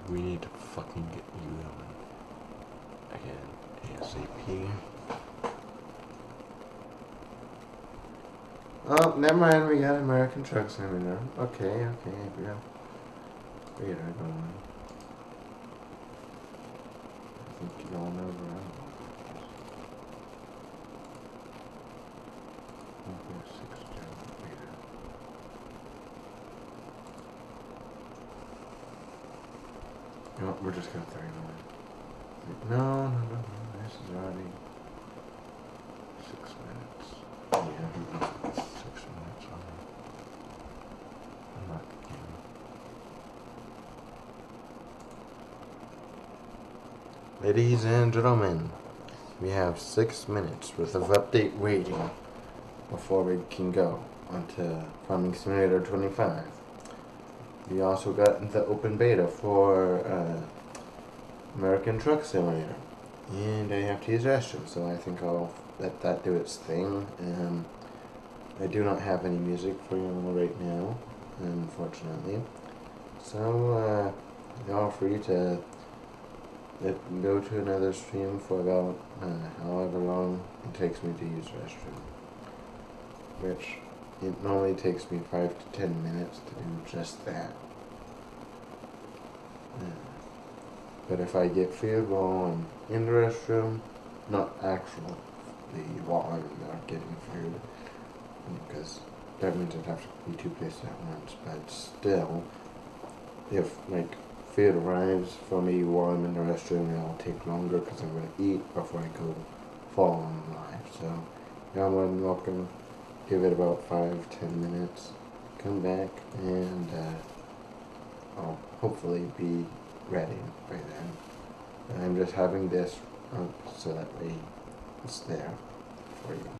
We need to fucking get you going. Again, ASAP. Oh, never mind, we got American Truck Simulator. Okay, we got radar going. I think you all know where I'm going. 6 radar. You know what, we're just gonna 31. No, this is already 6 minutes. Yeah, 6 minutes already. I'm not kidding. Ladies and gentlemen, we have 6 minutes worth of update waiting before we can go onto Farming Simulator 25. We also got the open beta for American Truck Simulator, and I have to use restroom, so I think I'll let that do its thing. I do not have any music for you right now, unfortunately, so you're all free to go to another stream for about however long it takes me to use restroom, which it normally takes me 5 to 10 minutes to do just that. But if I get food while I'm in the restroom, not actually while I'm not getting food, because that means I'd have to be 2 places at once, but still, if like food arrives for me while I'm in the restroom, it'll take longer because I'm going to eat before I go fall on live. So you're more than welcome. Give it about 5-10 minutes. Come back and I'll hopefully be ready by then. And I'm just having this up so that way it's there for you.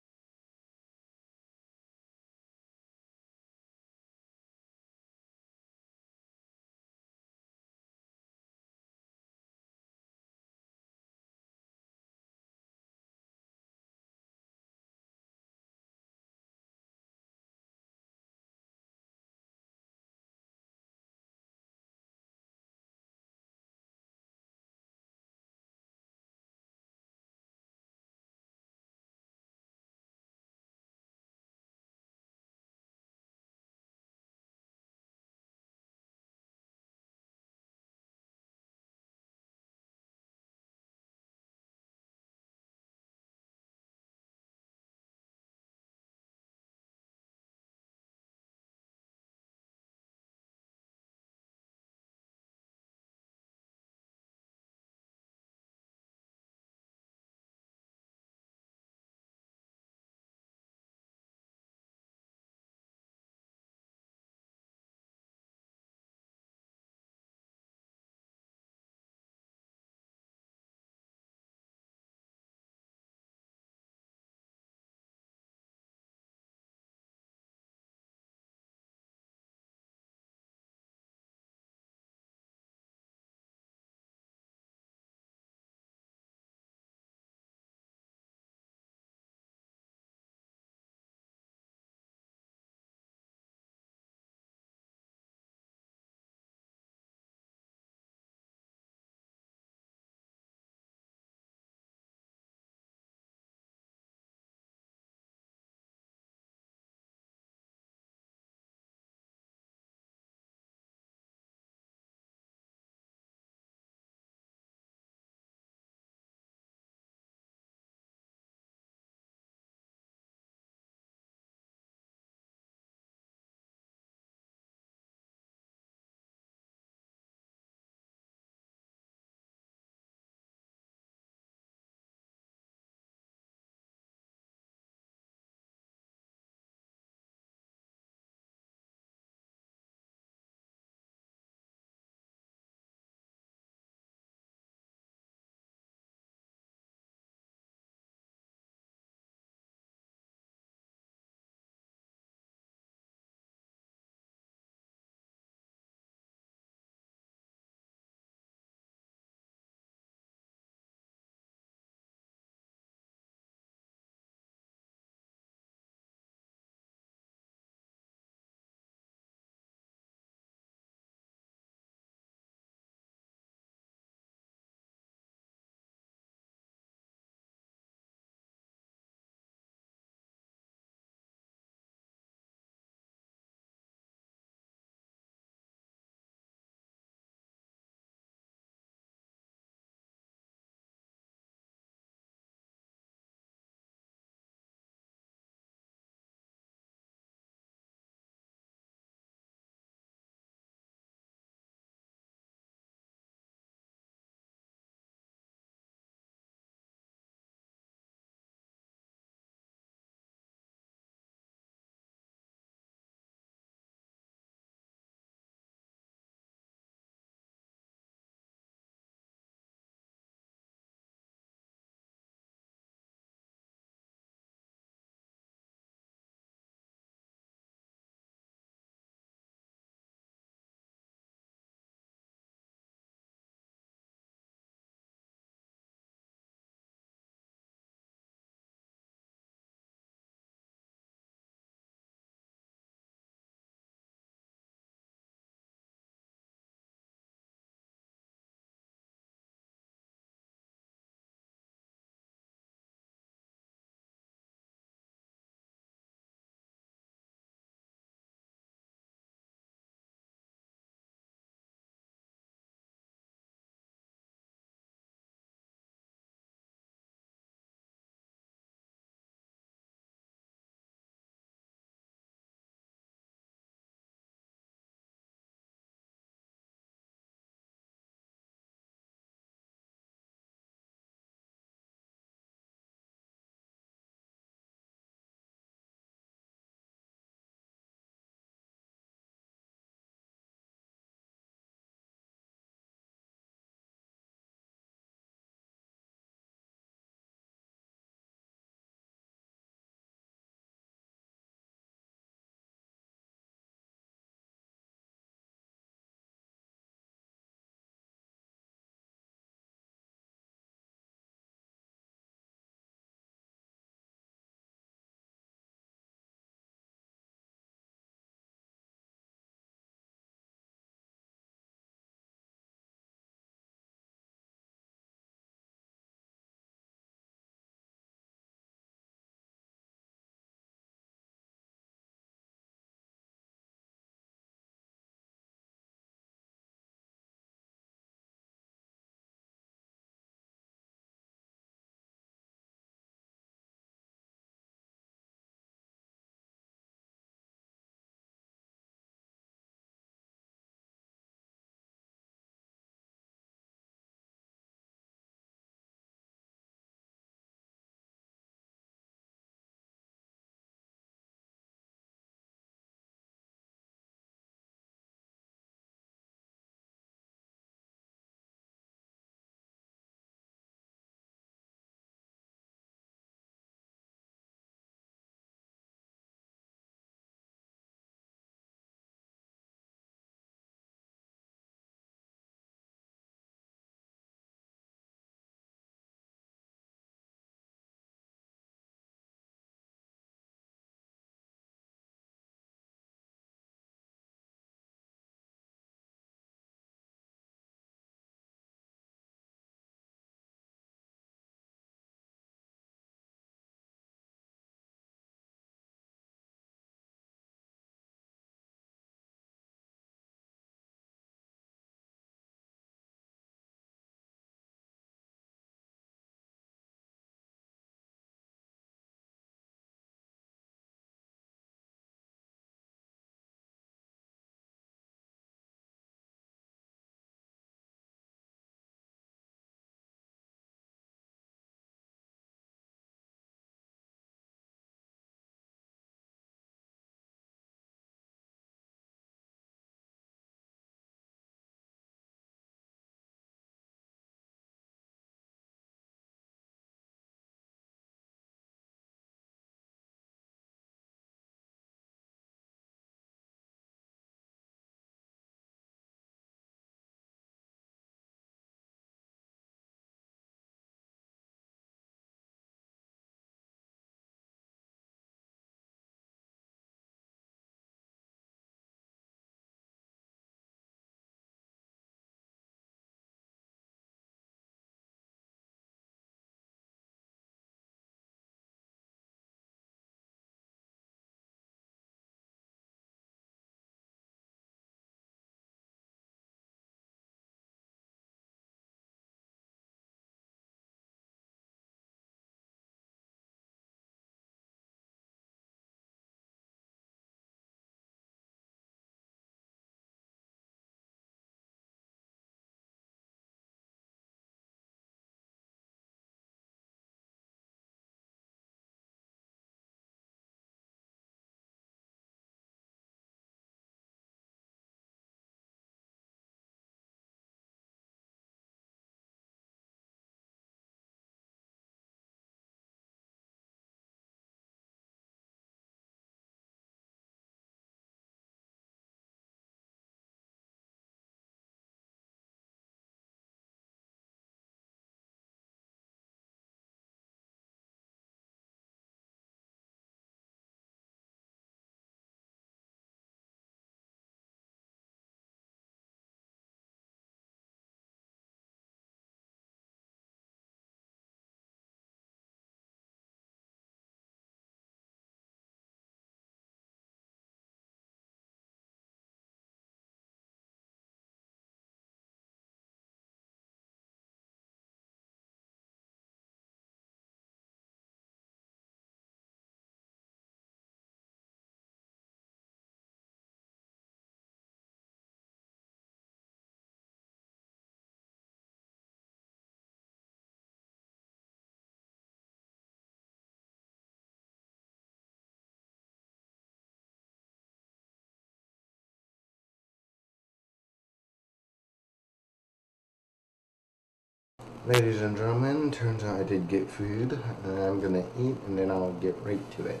Ladies and gentlemen, turns out I did get food, and I'm gonna eat, and then I'll get right to it.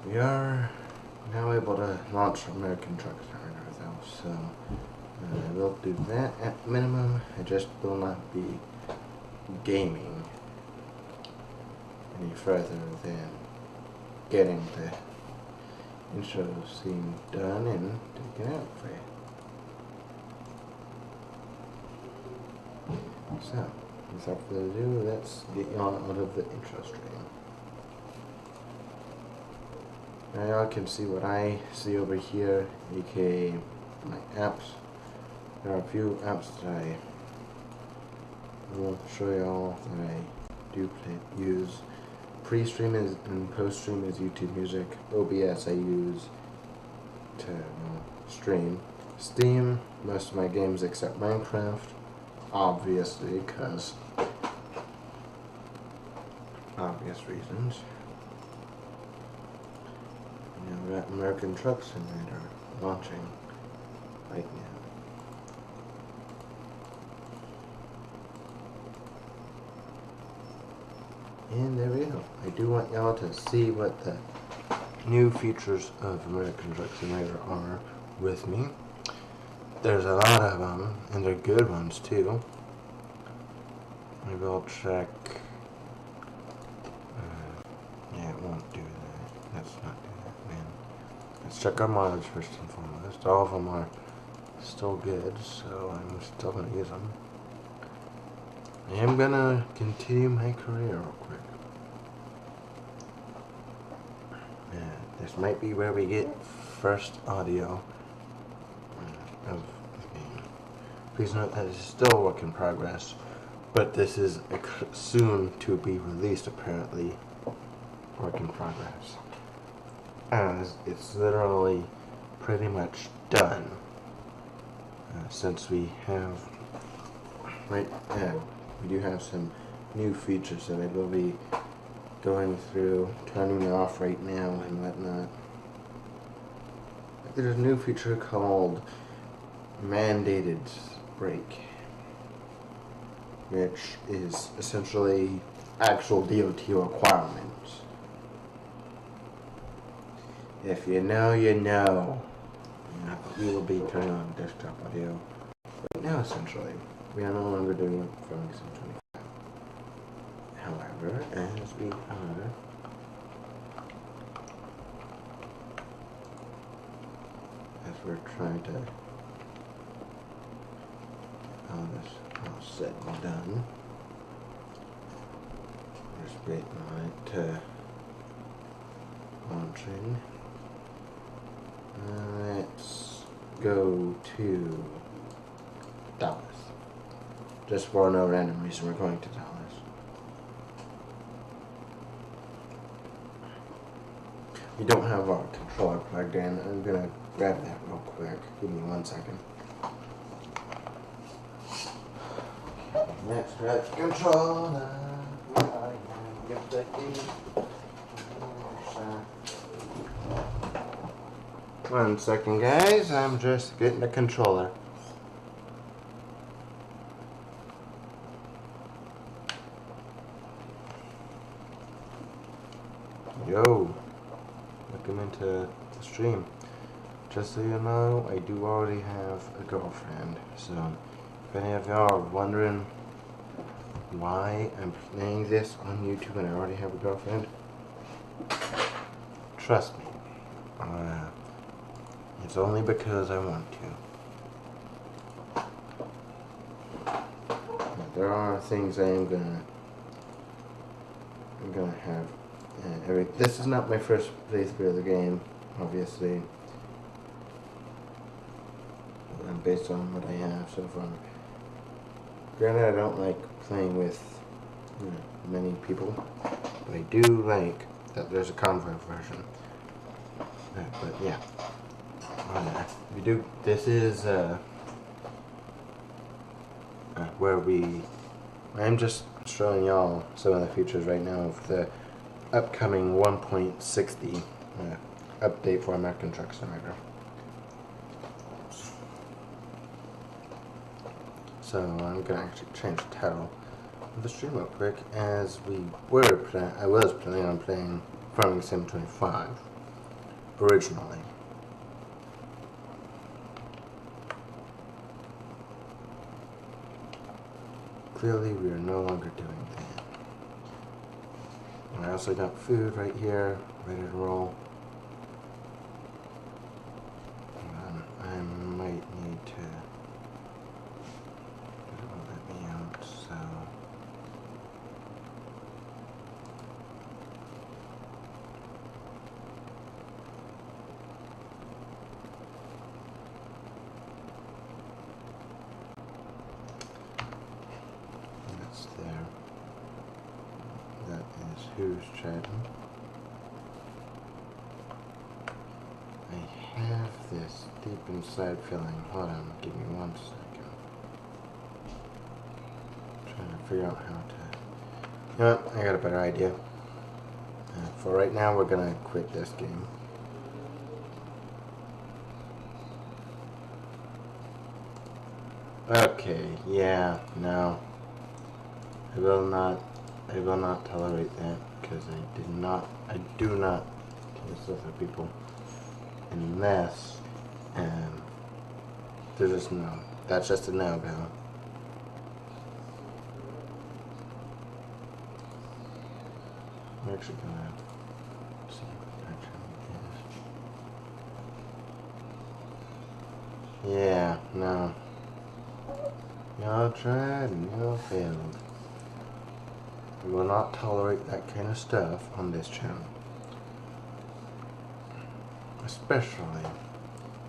We are now able to launch American Truck Simulator though, so I will do that at minimum. I just will not be gaming any further than getting the intro scene done and taken out for you. So, without further ado, let's get y'all out of the intro stream. Now y'all can see what I see over here, aka my apps. There are a few apps that I will show y'all that I do use. Pre-stream is and post-stream is YouTube Music. OBS I use to stream. Steam, most of my games except Minecraft, obviously, because obvious reasons. You know, we got American Truck Simulator launching right now. And there we go. I do want y'all to see what the new features of American Truck Simulator are with me. There's a lot of them, and they're good ones too. Maybe I'll check. Yeah, it won't do that. Let's not do that, man. Let's check our mileage first and foremost. All of them are still good, so I'm still going to use them. I am going to continue my career real quick. This might be where we get first audio of the game. Please note that it's still a work in progress, but this is soon to be released, apparently. Work in progress. As it's literally pretty much done. Since we have we do have some new features that I will be going through, turning off right now and whatnot. There's a new feature called Mandated Brake, which is essentially actual DOT requirements. If you know, you know. We will be turning on desktop audio right now, essentially. We are no longer doing it from Sim 25. However, as we are we're trying to get all this all said and done, just waiting on it to launching. Let's go to Dallas. Just for no random reason, we're going to Dallas. We don't have our controller plugged in. I'm gonna grab that real quick. Give me 1 second. Let's grab the controller. Get the key. 1 second, guys. I'm just getting the controller. Yo, welcome into the stream. Just so you know, I do already have a girlfriend. So, if any of y'all are wondering why I'm playing this on YouTube and I already have a girlfriend, trust me. It's only because I want to. But there are things I'm gonna have. This is not my first playthrough of the game, obviously. Based on what I have so far. Granted, I don't like playing with many people, but I do like that there's a convoy version. But yeah. We do. This is where I'm just showing y'all some of the features right now of the upcoming 1.60 update for American Truck Simulator. So I'm gonna actually change the title of the stream real quick, as I was planning on playing Farming Sim 25 originally. Clearly, we are no longer doing that. And I also got food right here, ready to roll. I might need to. It won't let me out, so. That's there. That is who's chatting. I have this deep inside feeling. Hold on, give me 1 second. Trying to figure out how to. You know what? I got a better idea. For right now, we're gonna quit this game. Okay, yeah, no. I will not tolerate that, because I do not kiss other people unless, there's just no. That's just a no-go. I'm actually gonna see what that is. Yeah, no. Y'all tried and y'all failed. We will not tolerate that kind of stuff on this channel. Especially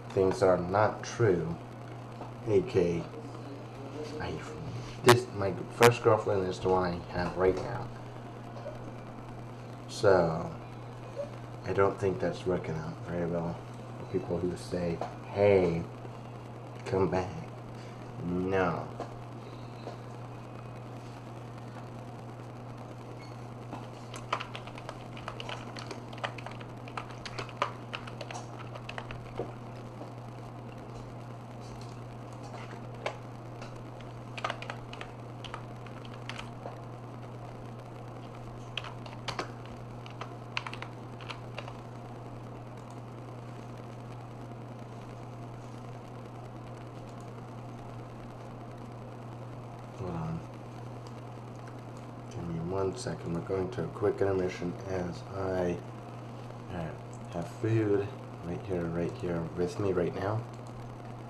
things that are not true. AK, my first girlfriend is the one I have right now. So, I don't think that's working out very well for people who say, hey, come back. No. Hold on. Give me 1 second. We're going to a quick intermission as I have food right here with me right now.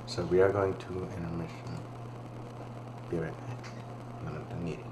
So we are going to intermission. Be right back. I'm going to meeting.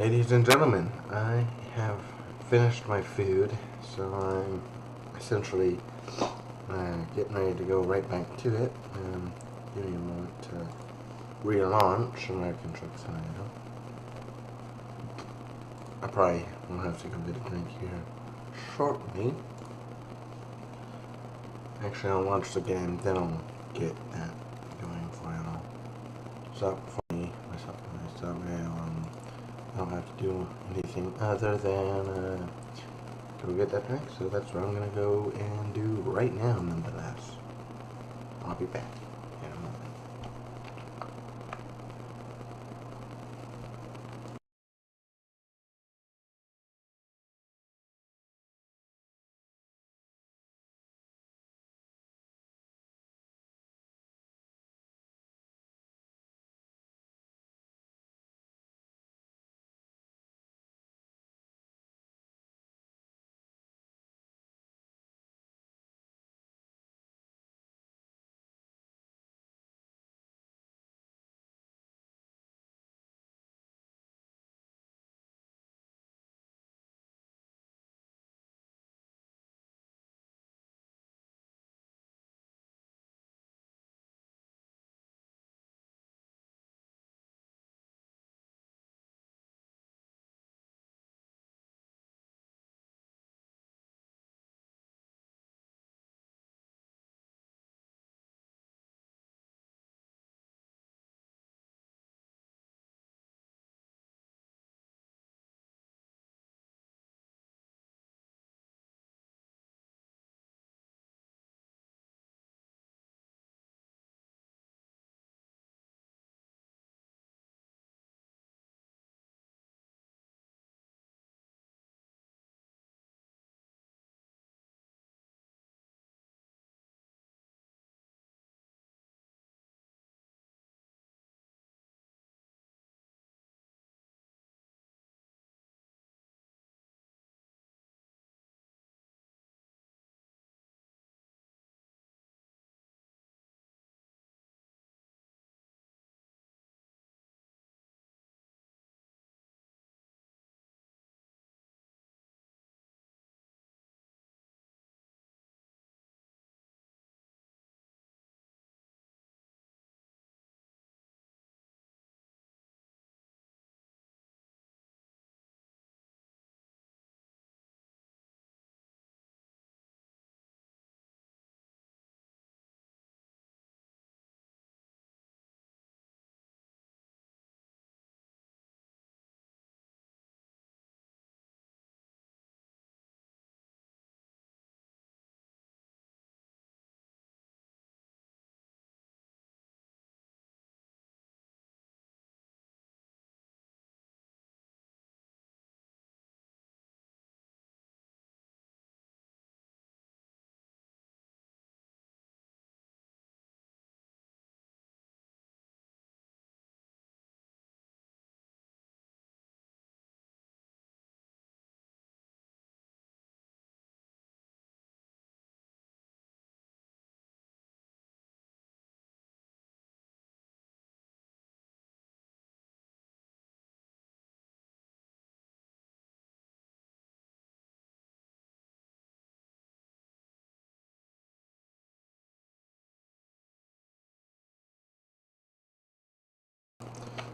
Ladies and gentlemen, I have finished my food, so I'm essentially getting ready to go right back to it. Give me a moment to relaunch American Truck Simulator. I probably will have to go get a drink here shortly. Actually, I'll launch the game, then I'll get that going for you all. So, for me, myself, I don't have to do anything other than go get that drink, so that's what I'm going to go and do right now, nonetheless. I'll be back in a moment.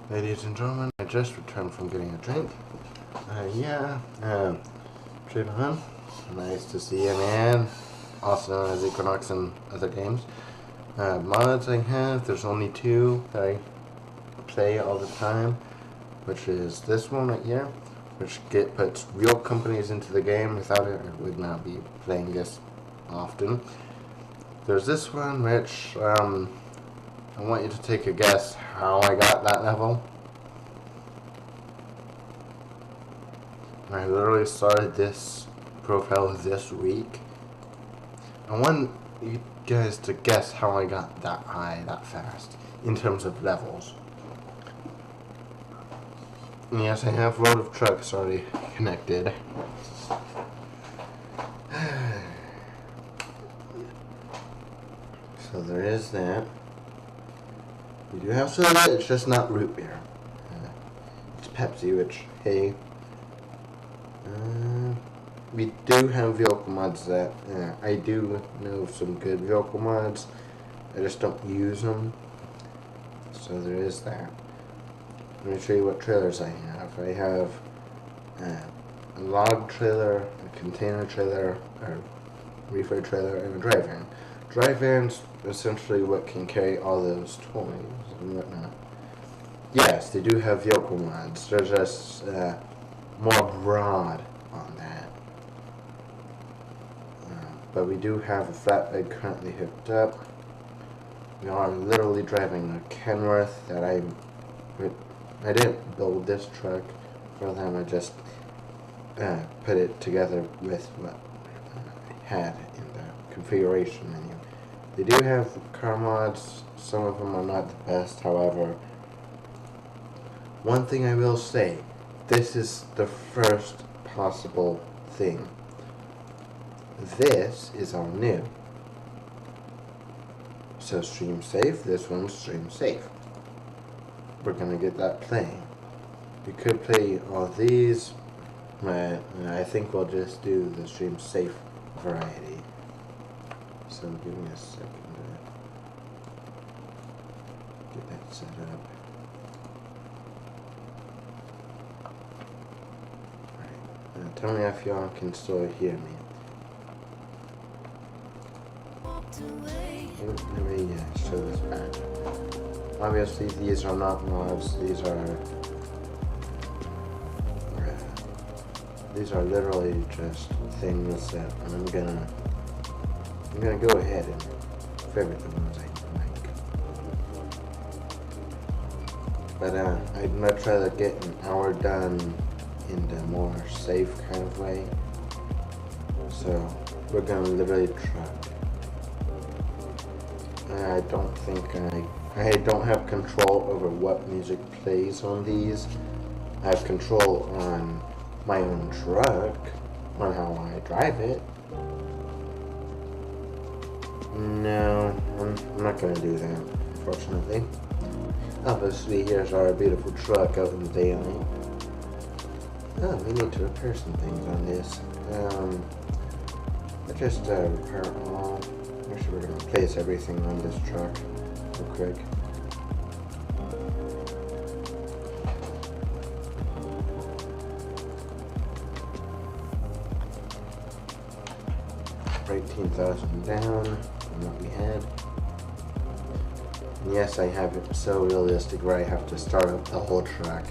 Ladies and gentlemen, I just returned from getting a drink. Trayvon, nice to see you, man. Also known as Equinox and other games. Mods I have, there's only two that I play all the time, which is this one right here, which puts real companies into the game. Without it, I would not be playing this often. There's this one, which I want you to take a guess how I got that level. I literally started this profile this week. I want you guys to guess how I got that high, that fast, in terms of levels. And yes, I have World of Trucks already connected. So there is that. We do have soda, it's just not root beer. It's Pepsi, which okay. We do have vehicle mods that I do know some good vehicle mods. I just don't use them. So there is that. Let me show you what trailers I have. I have a log trailer, a container trailer, a reefer trailer, and a dry van. Dry van's essentially what can carry all those toys and whatnot. Yes, they do have vehicle mods. They're just more broad on that. But we do have a flatbed currently hooked up. We are literally driving a Kenworth that I didn't build this truck for them. I just put it together with what I had in the configuration menu. They do have car mods. Some of them are not the best, however. One thing I will say, this is the first possible thing. This is all new. So stream safe, this one's stream safe. We're gonna get that playing. We could play all these, but I think we'll just do the stream safe variety. So give me a second to get that set up. Alright, tell me if y'all can still hear me. Let me show this back. Obviously these are not mods, these are literally just things that I'm gonna go ahead and favorite the ones I like. But I'd much rather get an hour done in the more safe kind of way. So we're gonna literally try. I don't think I don't have control over what music plays on these. I have control on my own truck, on how I drive it. No, I'm not gonna do that, unfortunately. Obviously, here's our beautiful truck out in the daylight. Oh, we need to repair some things on this. Let's just repair all. Actually, we're going to replace everything on this truck real quick. We're 18,000 down from what we had. And yes, I have it so realistic where I have to start up the whole truck.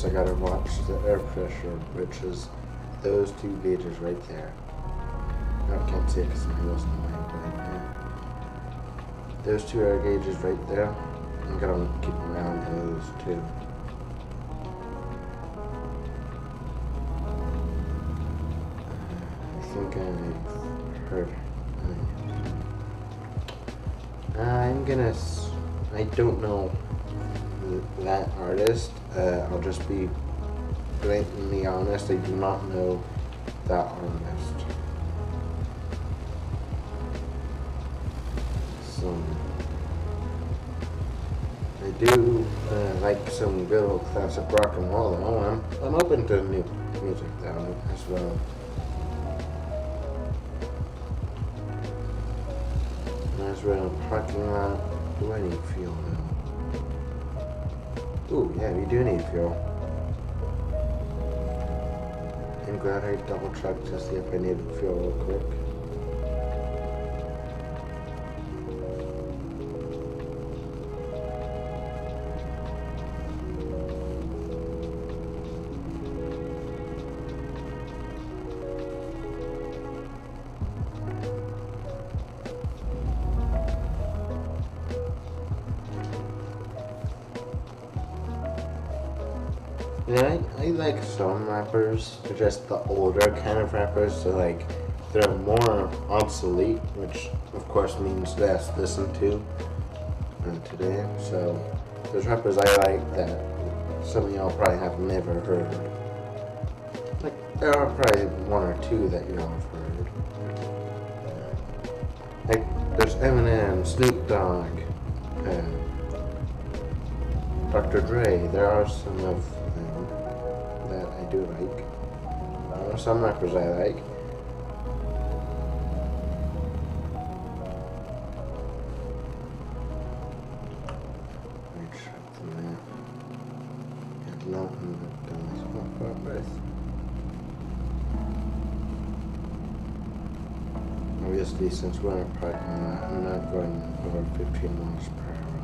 I gotta watch the air pressure, which is those two gauges right there. I can't see it because my wheel's in the way, but yeah. Those two air gauges right there, I'm gonna keep around those two. I think I heard. I don't know that artist. I'll just be blatantly honest, I do not know that artist. So, I do like some good old classic rock and roll though. I'm open to new music though as well. As we're in a parking lot, do I need fuel now? Ooh, yeah, we do need fuel. I'm glad I double checked to see if I needed fuel real quick. Yeah, I like some rappers. They're just the older kind of rappers, so like they're more obsolete, which of course means less listened to today. So there's rappers I like that some of y'all probably have never heard. Like there are probably one or two that you all have heard. Like, there's Eminem, Snoop Dogg, Dr. Dre. There are some of them that I do like. There are some rappers I like. Let me check the map. It's not in the Dallas Fort Worth. Obviously, since we're in a parking lot, I'm not going over 15 miles per hour.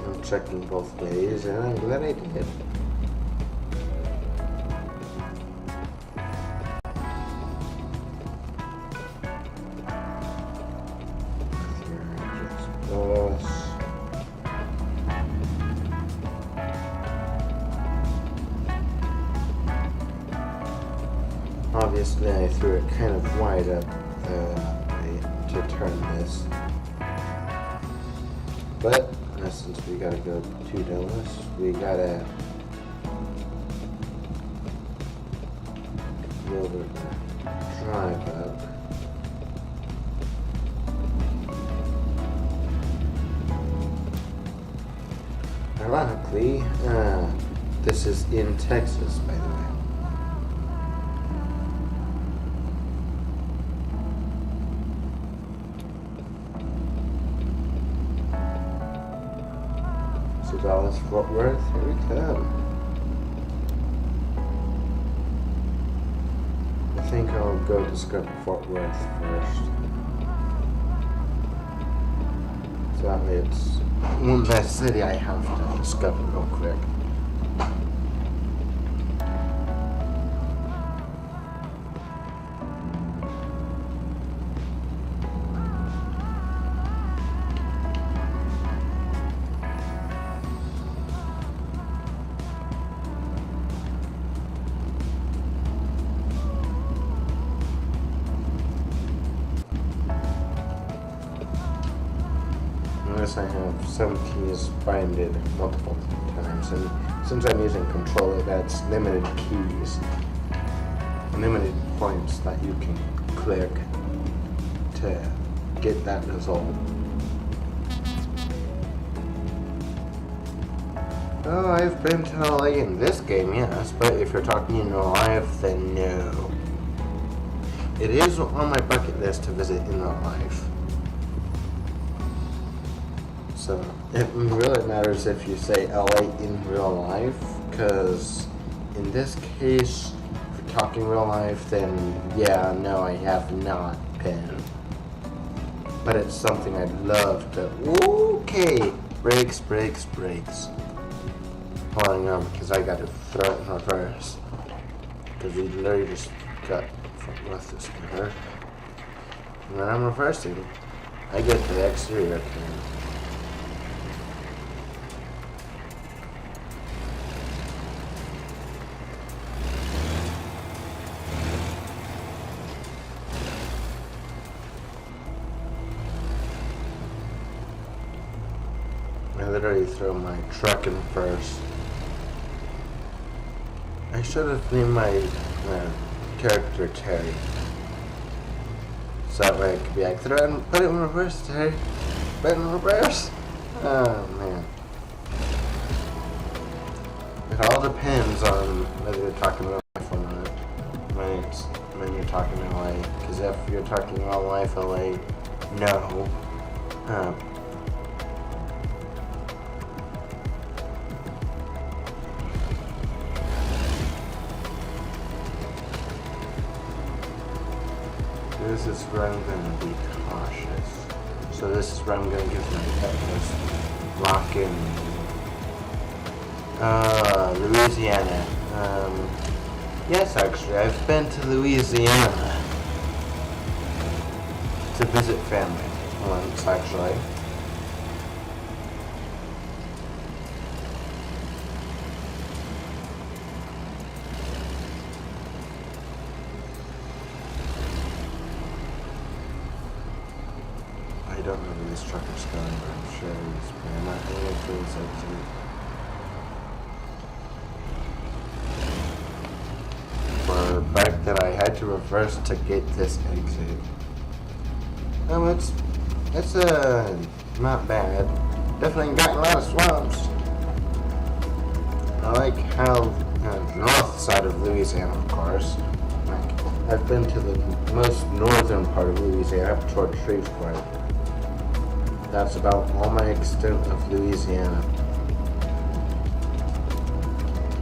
I'm checking both ways, and I'm glad I did. Obviously, I threw it kind of wide up to turn this. But since we gotta go to Dallas, we gotta be able to drive up. Ironically, this is in Texas, by the way. So Dallas Fort Worth, here we come. I think I'll go discover Fort Worth first. So that way it's one less city I have to discover real quick. I have some keys binded multiple times, and since I'm using controller, that's limited keys, limited points that you can click to get that result. Oh, I've been to LA in this game, yes, but if you're talking in real life, then no. It is on my bucket list to visit in real life. So it really matters if you say LA in real life, because in this case, if you're talking real life, then yeah, no, I have not been. But it's something I'd love to. Okay, brakes. Pulling on because I got to throw it in reverse. Because we literally just got left this here. And then I'm reversing. I get to the exterior again. I literally throw my truck in first. I should have named my character Terry. So that way I could be like, throw it and put it in reverse, Terry. Put it in reverse. Oh man. It all depends on whether you're talking real life or not. When you're talking LA. Because if you're talking real life LA, no. This is where I'm going to be cautious. So this is where I'm going to give my utmost lock in. Louisiana. Yes, actually, I've been to Louisiana to visit family once, actually. don't know where this truck is going, but I'm sure he's I'm not going to look for this exit. For the fact that I had to reverse to get this exit. Oh, it's not bad. Definitely got a lot of swamps. I like how the north side of Louisiana, of course. Like, I've been to the most northern part of Louisiana, up toward Shreveport. That's about all my extent of Louisiana.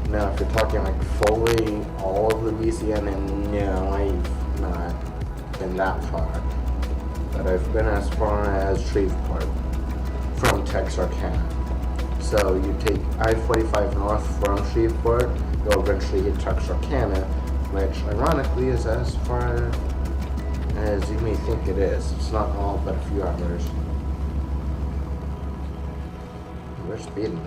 Now, if you're talking like fully all of Louisiana, no, I've not been that far. But I've been as far as Shreveport from Texarkana. So you take I-45 north from Shreveport, you'll eventually hit Texarkana, which ironically is as far as you may think it is. It's not all but a few hours. We're speeding.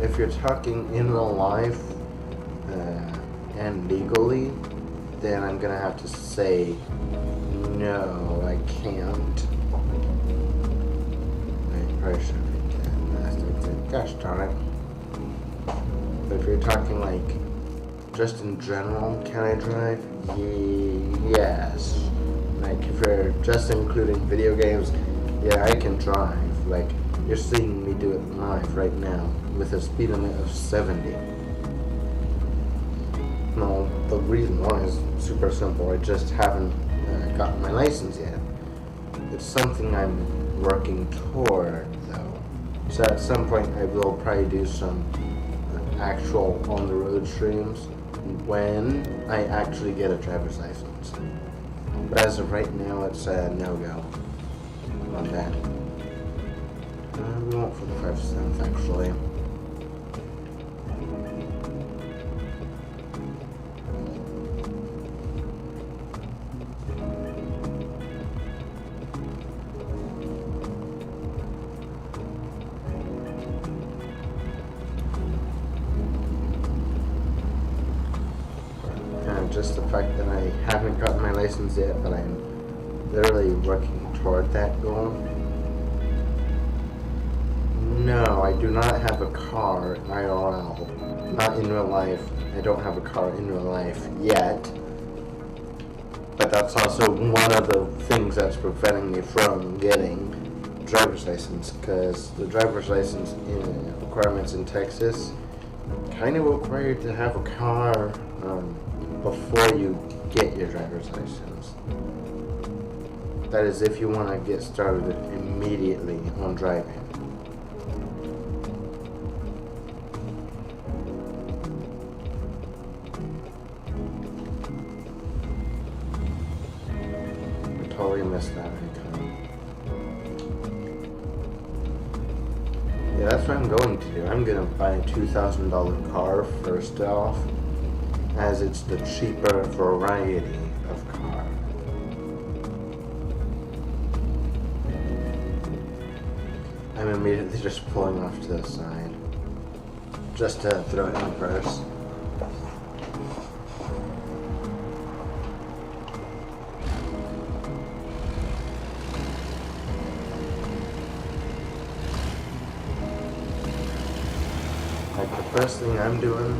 If you're talking in real life and legally, then I'm gonna have to say no, I can't. I probably should have that. Gosh darn it. But if you're talking like just in general, can I drive? Yes. Like if you're just including video games, yeah, I can drive. Like you're seeing me do it live right now with a speed limit of 70. No, the reason why is super simple. I just haven't gotten my license yet. It's something I'm working toward, though. So at some point I will probably do some actual on-the-road streams when I actually get a driver's license. But as of right now, it's a no-go on that. We won't for the 5 cents, actually. Just the fact that I haven't gotten my license yet, but I'm literally working toward that goal. No, I do not have a car IRL. Not in real life. I don't have a car in real life yet. But that's also one of the things that's preventing me from getting a driver's license, because the driver's license requirements in Texas kind of require you to have a car before you get your driver's license. That is if you want to get started immediately on driving. I totally missed that icon. Yeah, that's what I'm going to do. I'm going to buy a $2,000 car first off, as it's the cheaper variety of car. I'm immediately just pulling off to the side, just to throw it in the purse. Like the first thing I'm doing,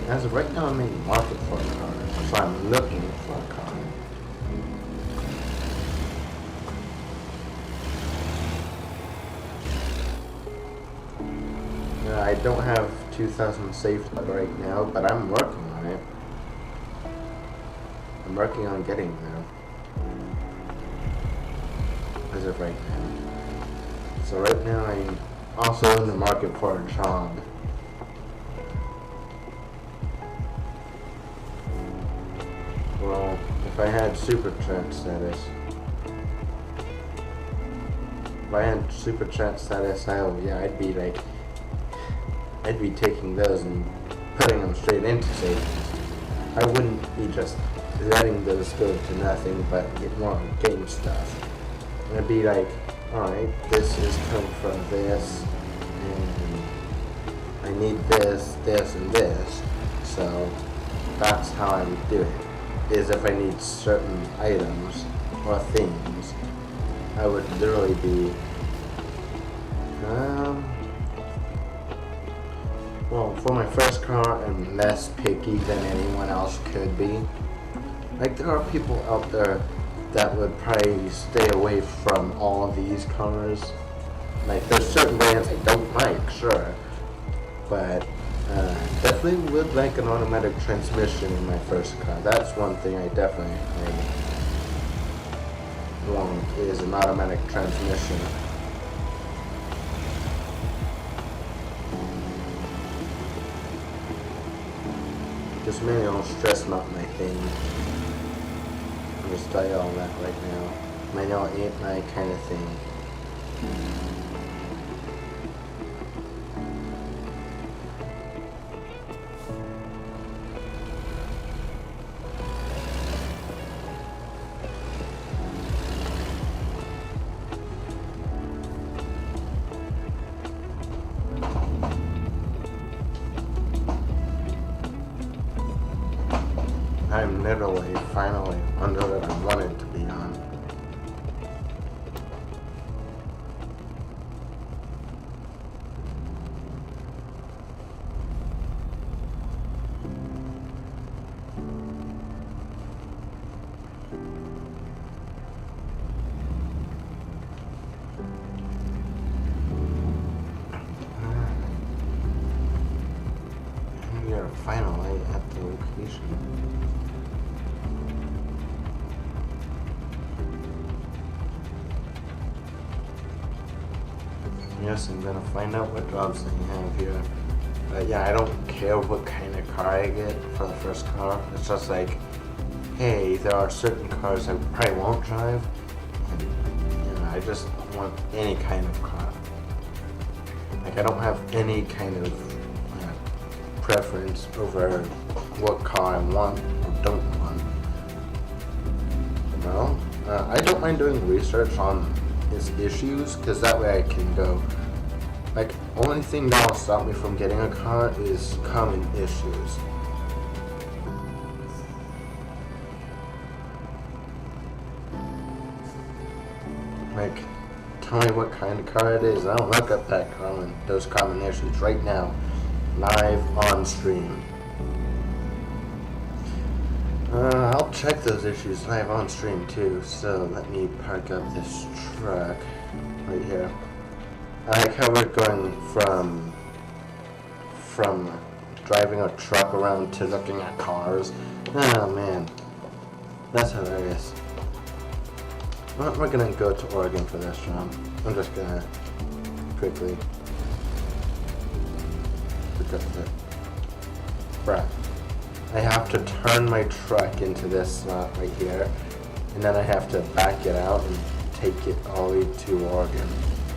as of right now, I'm in the market for a car, so I'm looking for a car. I don't have 2,000 saved right now, but I'm working on it. I'm working on getting there. As of right now. So right now, I'm also in the market for a job. Well, if I had super chat status, I'd be taking those and putting them straight into savings. I wouldn't be just letting those go to nothing but get more game stuff. And I'd be like, alright, this is come from this, and I need this, this, and this. So that's how I would do it. Is if I need certain items or things, I would literally be, well, for my first car, I'm less picky than anyone else could be. Like, there are people out there that would probably stay away from all of these cars. Like, there's certain brands I don't like, sure, but definitely would like an automatic transmission in my first car. That's one thing I definitely want, is an automatic transmission. Just manual stress not my thing. I'm just tell you all that right now. Manual ain't my kind of thing. I'm literally finally on the road I wanted to be on. And we are finally at the location. Yes, I'm gonna find out what jobs they have here. But yeah, I don't care what kind of car I get for the first car. It's just like, hey, there are certain cars I probably won't drive. And, you know, I just want any kind of car. Like, I don't have any kind of preference over what car I want or don't want. Well, I don't mind doing research on his issues, because that way I can go, like, only thing that will stop me from getting a car is common issues. Like, tell me what kind of car it is. I'll look up those common issues right now, live on stream. I'll check those issues live on stream too, so let me park up this truck right here. I like how we're going from driving a truck around to looking at cars. Oh man, that's hilarious. Well, we're gonna go to Oregon for this job. I'm just gonna quickly pick up the bruh. I have to turn my truck into this slot right here, and then I have to back it out and take it all the way to Oregon.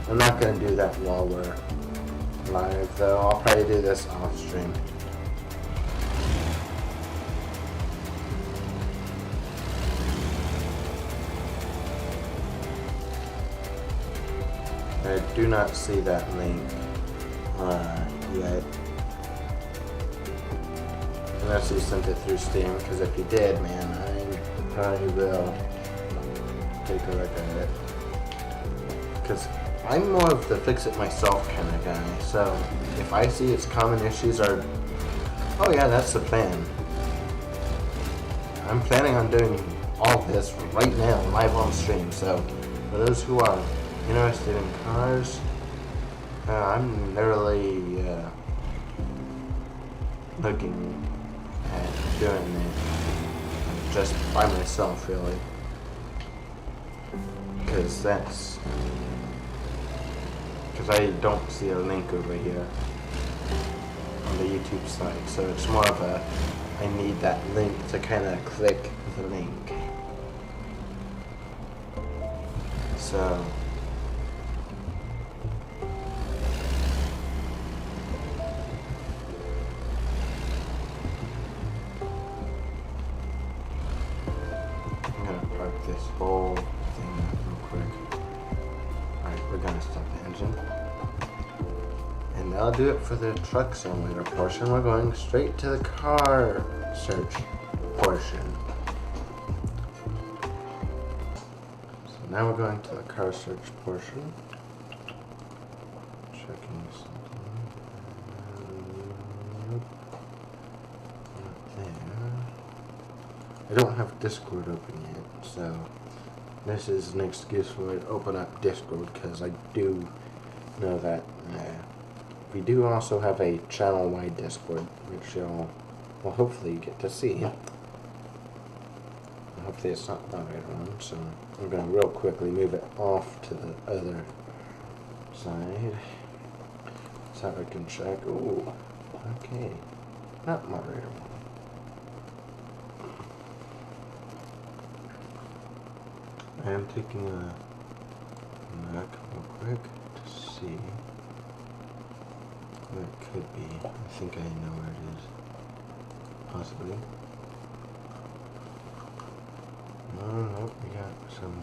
I'm not going to do that while we're live, though. I'll probably do this off stream. I do not see that link yet. Unless you sent it through Steam, because if you did, man, I probably will take a look at it. Because I'm more of the fix-it-myself kind of guy, so if I see its common issues are, oh yeah, that's the plan. I'm planning on doing all this right now, live on stream, so for those who are interested in cars, I'm literally looking at doing it just by myself, really, because I don't see a link over here on the YouTube side, so it's more of a, I need that link to kind of click the link. So I'll do it for the truck simulator portion. We're going straight to the car search portion. So now we're going to the car search portion. Checking something. Not there. I don't have Discord open yet, so this is an excuse for me to open up Discord, because I do know that we do also have a channel-wide Discord, which you'll well hopefully get to see. Hopefully it's not bothered on, so I'm going to real quickly move it off to the other side so I can check. Ooh, okay, not moderator one. I am taking a look real quick to see what it could be. I think I know where it is. Possibly. Nope, we got some.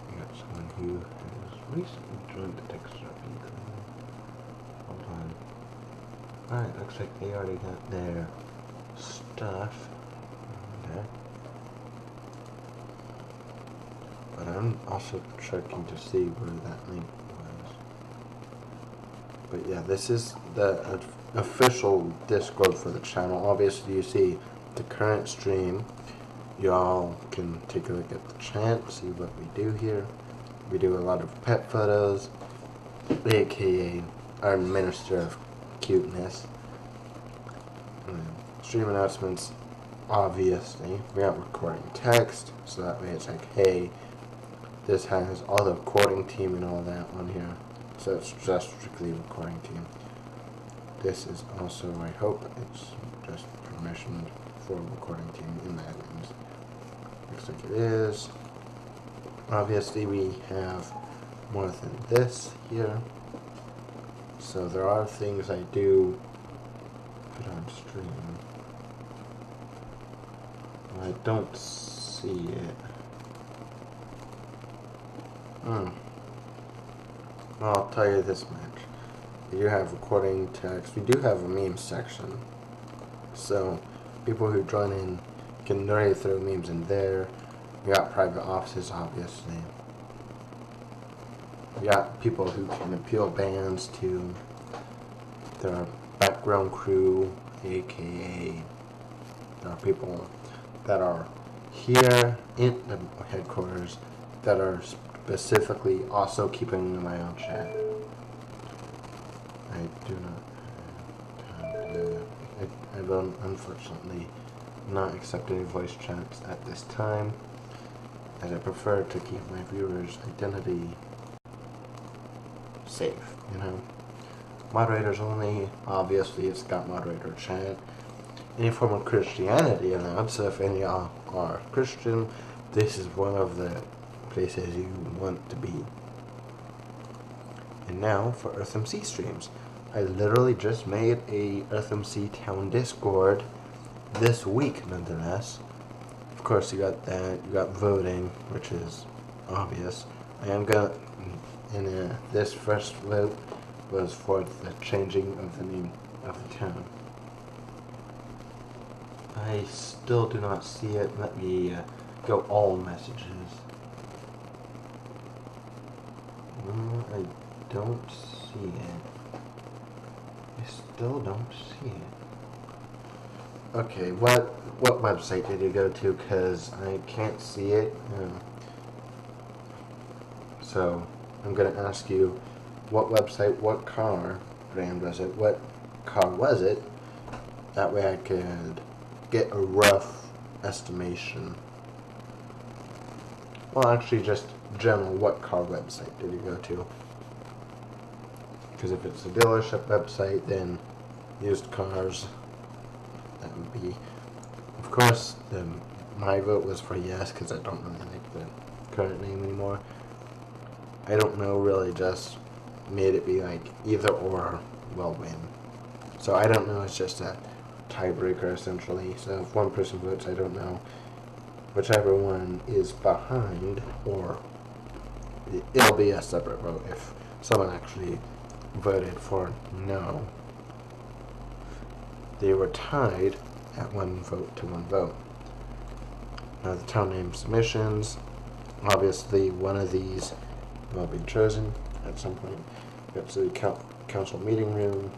We got someone who has recently joined the texture people. Hold on. Alright, looks like they already got their stuff. Okay. But I'm also checking to see where that link was. But yeah, this is the official Discord for the channel. Obviously, you see the current stream. Y'all can take a look at the chat, see what we do here. We do a lot of pet photos, aka our Minister of Cuteness. Stream announcements, obviously. We got recording text, so that way it's like, hey, this has all the recording team and all that on here. So it's just strictly recording team. This is also, I hope it's just permissioned for recording team in the admins. Looks like it is. Obviously we have more than this here. So there are things I do put on stream. I don't see it. Well, I'll tell you this much. We do have recording text. We do have a meme section. So people who join in can already throw memes in there. We got private offices, obviously. We got people who can appeal bands to their background crew, aka there are people that are here in the headquarters that are specifically also keeping an eye on chat. I do not I will unfortunately not accept any voice chats at this time, as I prefer to keep my viewers' identity safe, you know. Moderators only, obviously it's got moderator chat. Any form of Christianity allowed, so if any of y'all are Christian, this is one of the places you want to be. And now for EarthMC streams. I literally just made a EarthMC Town Discord this week, nonetheless. Of course, you got that. You got voting, which is obvious. I am gonna. And this first vote was for the changing of the name of the town. I still do not see it. Let me go all messages. I don't see it. I still don't see it. Okay, what website did you go to? Because I can't see it. So I'm going to ask you, what website, what car brand was it? What car was it? That way I could get a rough estimation. Well, actually just general, what car website did you go to? Because if it's a dealership website, then used cars, that would be, of course, my vote was for yes, because I don't really like the current name anymore. I don't know, really just made it be like either or will win. So I don't know, it's just a tiebreaker essentially. So if one person votes, I don't know. Whichever one is behind, or it'll be a separate vote if someone actually voted for no. They were tied at 1 vote to 1 vote. Now the town name submissions, obviously one of these will be chosen at some point. We got city council meeting room,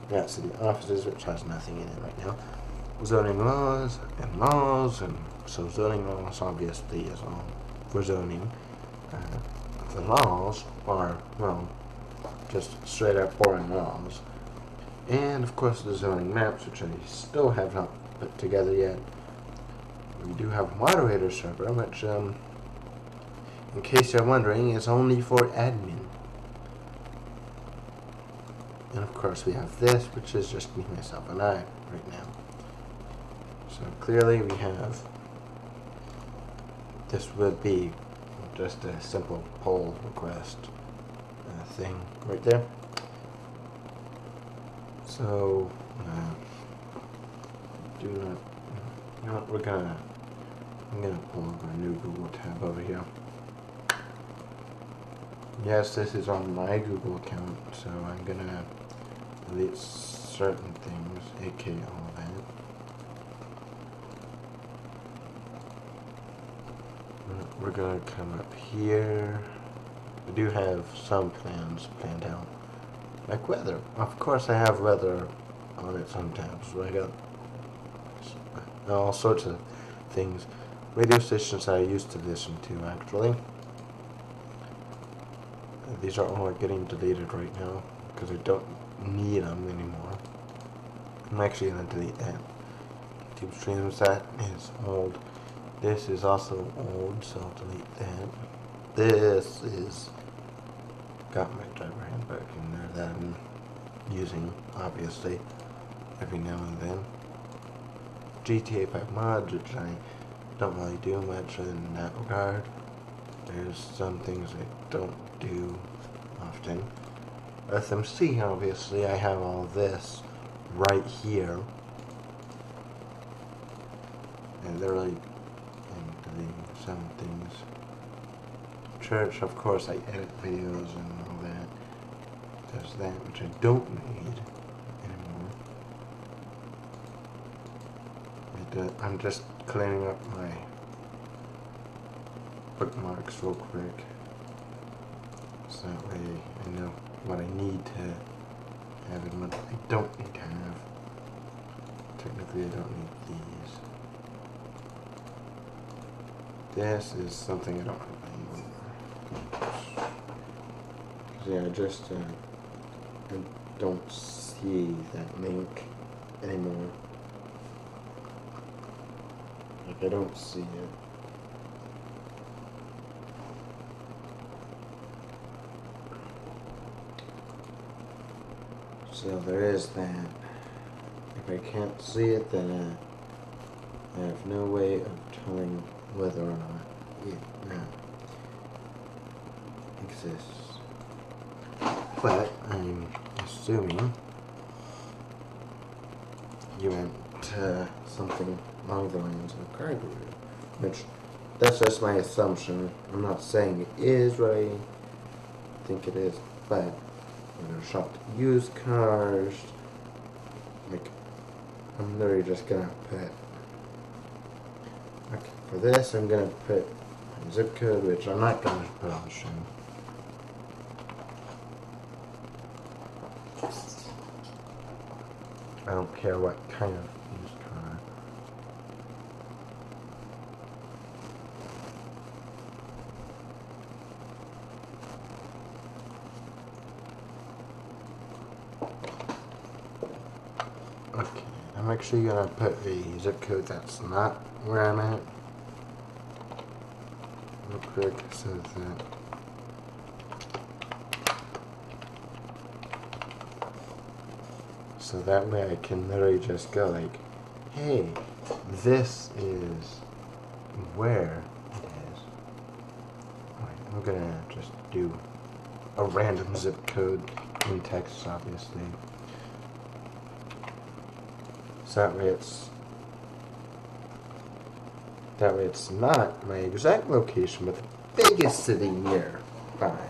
we got city offices, which has nothing in it right now. Zoning laws, and so zoning laws obviously is all for zoning. The laws are, well, just straight up boring laws. And of course the zoning maps, which I still have not put together yet. We do have a moderator server, which, in case you're wondering, is only for admin. And of course we have this, which is just me, myself, and I right now. So clearly we have, this would be just a simple poll request thing right there. So, do not, you know what, I'm gonna pull up a new Google tab over here. Yes, this is on my Google account, so I'm gonna delete certain things, aka all that. We're gonna come up here. We do have some plans planned out. Like weather. Of course I have weather on it sometimes. So I got all sorts of things. Radio stations I used to listen to, actually. These are all getting deleted right now because I don't need them anymore. I'm actually going to delete that. YouTube streams, that is old. This is also old, so I'll delete that. This is got my driver handbook in there that I'm using, obviously, every now and then. GTA 5 mods, which I don't really do much in that regard. There's some things I don't do often. FMC, obviously, I have all this right here. And they're really doing some things. Church, of course, I edit videos and all that. There's that, which I don't need anymore. I'm just cleaning up my bookmarks real quick, so that way I know what I need to have and what I don't need to have. Technically, I don't need these. This is something I don't have anymore. Yeah, I just I don't see that link anymore. Like, I don't see it. So there is that. If I can't see it, then I have no way of telling whether or not it exists. But I'm assuming you went to something along the lines of cargo route, which that's just my assumption. I'm not saying it is what I think it is, but we're gonna shop used cars. Like, I'm literally just gonna put, okay, for this I'm gonna put zip code, which I'm not gonna put on the show. I don't care what kind of used car. Okay, I'm actually gonna put a zip code that's not where I'm at. Real quick, so that so that way I can literally just go like, hey, this is where it is. Alright, I'm gonna just do a random zip code in text, obviously. So that way it's not my exact location, but the biggest city nearby.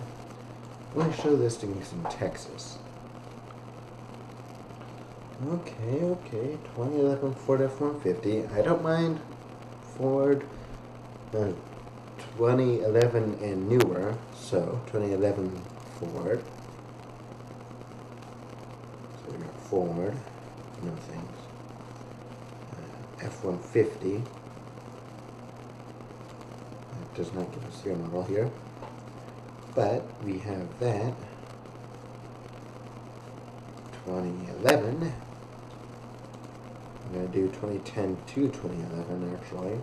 I'm going to show this to in Texas. Okay. 2011 Ford F-150. I don't mind Ford 2011 and newer. So 2011 Ford. So we got Ford. No things. F-150. It does not give us your model here. But we have that. 2011. I'm going to do 2010 to 2011 actually.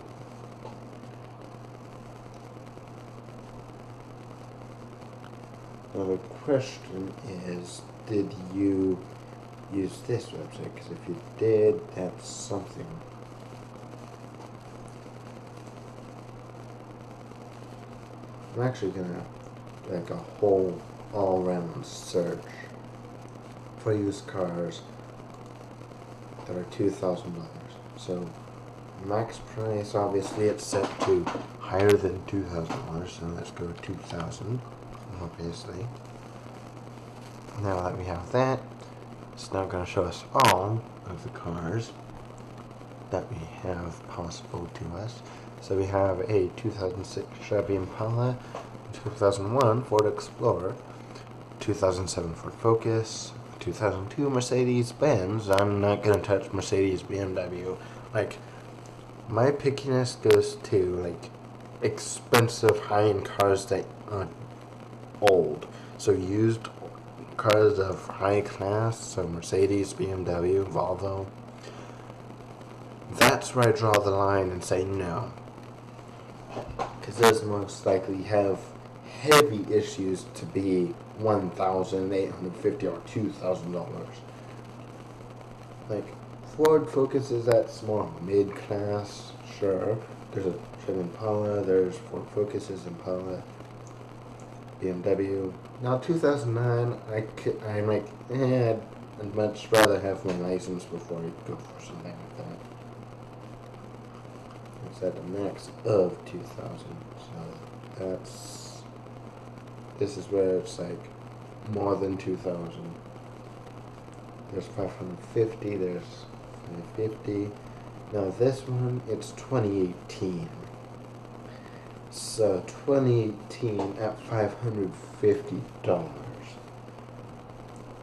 Now the question is, did you use this website? Because if you did, that's something. I'm actually going to like a whole all-round search for used cars that are $2,000. So max price, obviously it's set to higher than $2,000, so let's go $2,000, obviously. Now that we have that, it's now going to show us all of the cars that we have possible to us. So we have a 2006 Chevy Impala, 2001 Ford Explorer, 2007 Ford Focus, 2002 Mercedes-Benz. I'm not going to touch Mercedes BMW. Like, my pickiness goes to, like, expensive high-end cars that are old. So used cars of high class, so Mercedes, BMW, Volvo. That's where I draw the line and say no. Because those most likely have heavy issues to be $1,850 or $2,000. Like, Ford Focus is that's more mid-class, sure. There's a Chevy Impala, there's Ford Focuses, Impala, BMW. Now 2009, I'm like, I'd much rather have my license before I go for something like that. It's at a max of 2,000, so this is where it's like more than 2,000. There's 550, there's 550. Now this one, it's 2018. So 2018 at $550.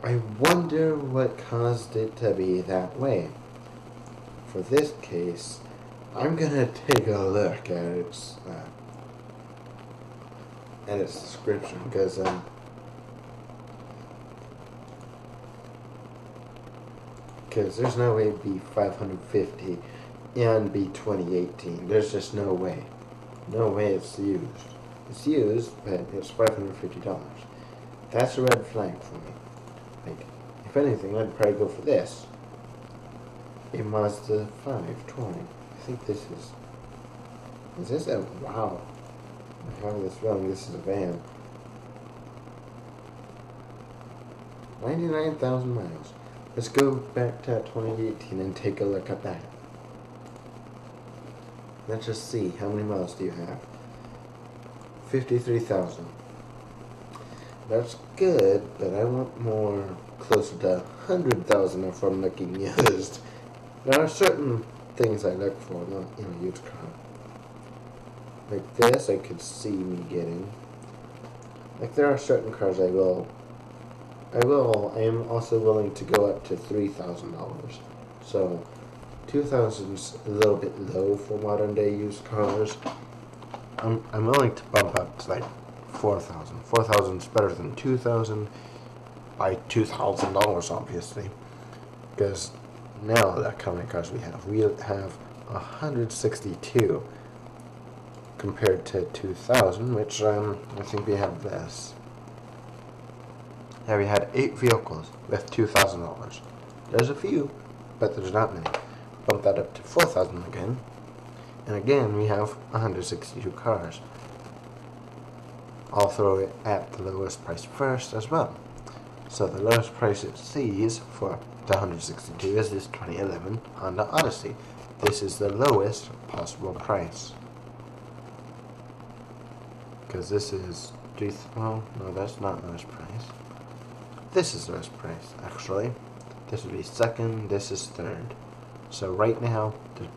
I wonder what caused it to be that way. For this case, I'm gonna take a look at its description, because there's no way it'd be 550 and be 2018. There's just no way. No way it's used. It's used, but it's $550. That's a red flag for me. Like, if anything, I'd probably go for this. A Mazda 520. I think this is this a, wow. I have this feeling this is a van. 99,000 miles. Let's go back to 2018 and take a look at that. Let's just see, how many miles do you have? 53,000. That's good, but I want more, closer to 100,000 if I'm looking used. There are certain things I look for, not in a used car. Like this, I could see me getting. Like, there are certain cars I am also willing to go up to $3,000. So, 2,000's a little bit low for modern day used cars. I'm willing to bump up to like 4,000. 4,000's better than 2,000 by $2,000, obviously. Because now look how many cars we have. We have 162 compared to 2,000, which I think we have this. Yeah, we had 8 vehicles with $2,000. There's a few, but there's not many. Bump that up to 4,000 again. And again, we have 162 cars. I'll throw it at the lowest price first as well. So the lowest price it sees for the 162 is this 2011 Honda Odyssey. This is the lowest possible price. Because this is well, no, that's not lowest price. This is lowest price, actually. This would be second, this is third. So right now, the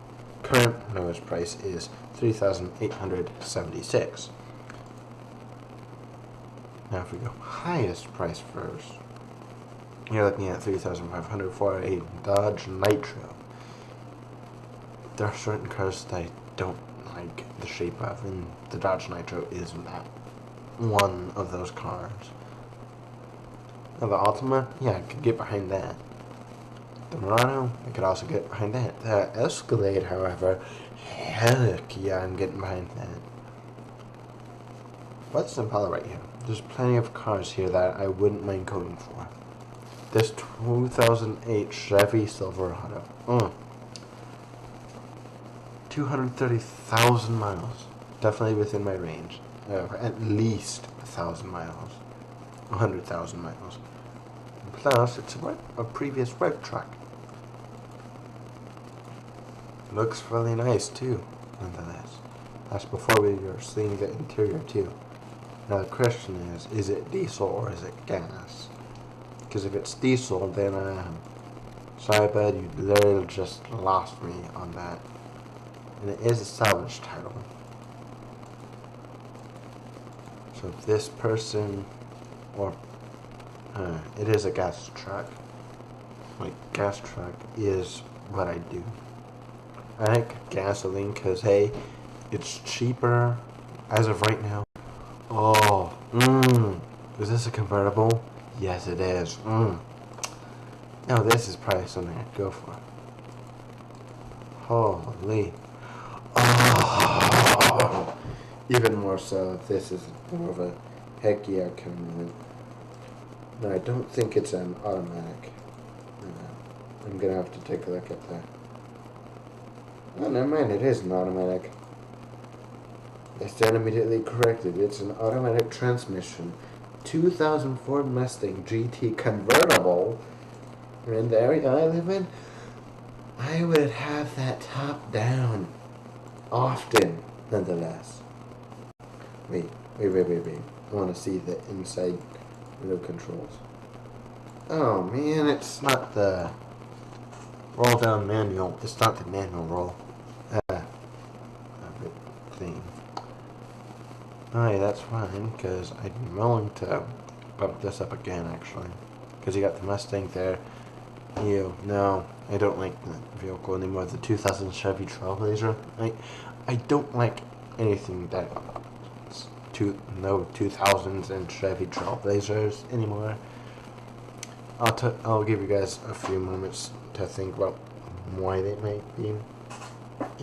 current lowest price is $3,876. Now if we go highest price first, you're looking at $3,500 for a Dodge Nitro. There are certain cars that I don't like the shape of, and the Dodge Nitro is that one of those cars. Now the Altima, yeah, I could get behind that. The Murano, I could also get behind that. The Escalade, however, heck yeah, I'm getting behind that. What's Impala right here? There's plenty of cars here that I wouldn't mind going for. This 2008 Chevy Silverado. 230,000 miles. Definitely within my range. At least 1,000 miles. 100,000 miles. Plus, it's a previous work truck. Looks really nice too, nonetheless. That's before we were seeing the interior too. Now the question is it diesel or is it gas? Because if it's diesel, then sorry bud, you literally just lost me on that. And it is a salvage title. So if this person, or it is a gas truck. Like, gas truck is what I do. I like gasoline because, hey, it's cheaper as of right now. Oh, is this a convertible? Yes, it is. Now this is probably something I'd go for. Holy. Oh. Even more so if this is more of a heck yeah commitment. No, I don't think it's an automatic. I'm gonna have to take a look at that. Oh, never mind, it is an automatic. I stand immediately corrected. It's an automatic transmission. 2000 Ford Mustang GT convertible. In the area I live in, I would have that top down. Often, nonetheless. Wait. I want to see the inside window controls. Oh man, it's not the roll down manual. It's not the manual roll thing. Alright, that's fine, because I'm willing to bump this up again, actually. Because you got the Mustang there. No, I don't like the vehicle anymore. The 2000 Chevy Trailblazer. I don't like anything that no 2000s and Chevy Trailblazers anymore. I'll give you guys a few moments to think about why they might be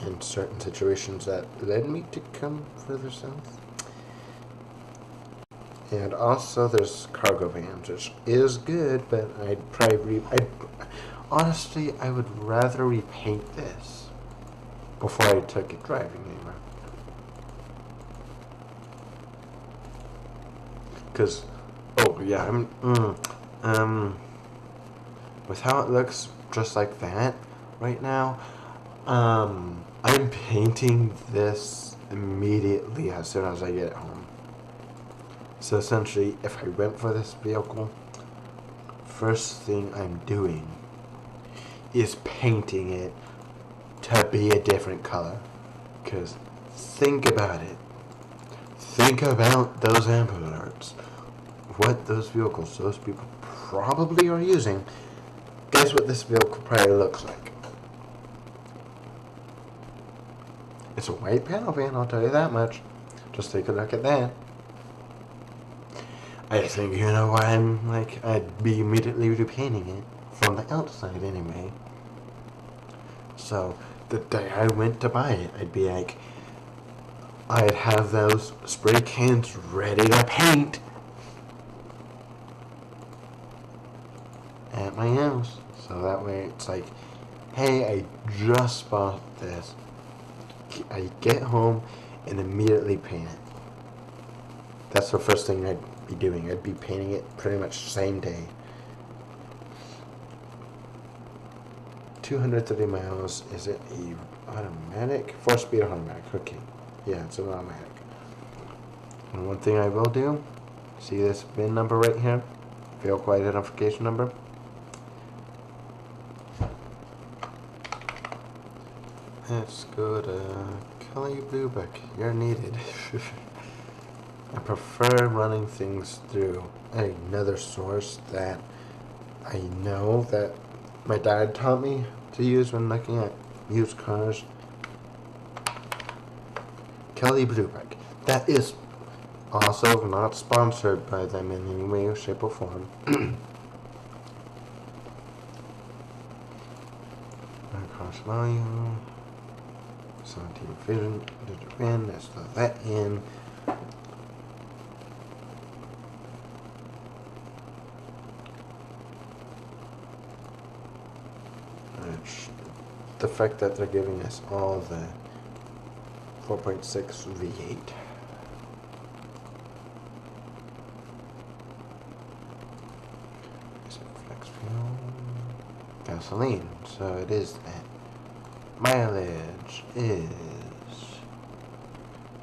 in certain situations that led me to come further south. And also there's cargo vans, which is good, but honestly, I would rather repaint this before I took it driving anywhere. Because, with how it looks just like that right now, I'm painting this immediately as soon as I get home. So essentially, if I went for this vehicle, first thing I'm doing is painting it to be a different color. Because think about it. Think about those Amber Alerts. What those vehicles, those people probably are using. Guess what this vehicle probably looks like. It's a white panel van, I'll tell you that much. Just take a look at that. I think you know why I'd be immediately repainting it. From the outside, anyway. So, the day I went to buy it, I'd be like, I'd have those spray cans ready to paint at my house. So that way it's like, hey, I just bought this. I get home and immediately paint it. That's the first thing I'd be doing. I'd be painting it pretty much same day. 230 miles. Is it a automatic? 4-speed automatic. Okay. Yeah, it's an automatic. And one thing I will do, see this VIN number right here? Vehicle identification number? Let's go to Kelley Blue Book. You're needed. I prefer running things through another source that I know that my dad taught me to use when looking at used cars. Kelley Blue Book. That is also not sponsored by them in any way, shape, or form. Cost value. 17 vision. VIN. Let's let that in. The fact that they're giving us all the 4.6 V8. Is it flex fuel? Gasoline. So it is that. Mileage is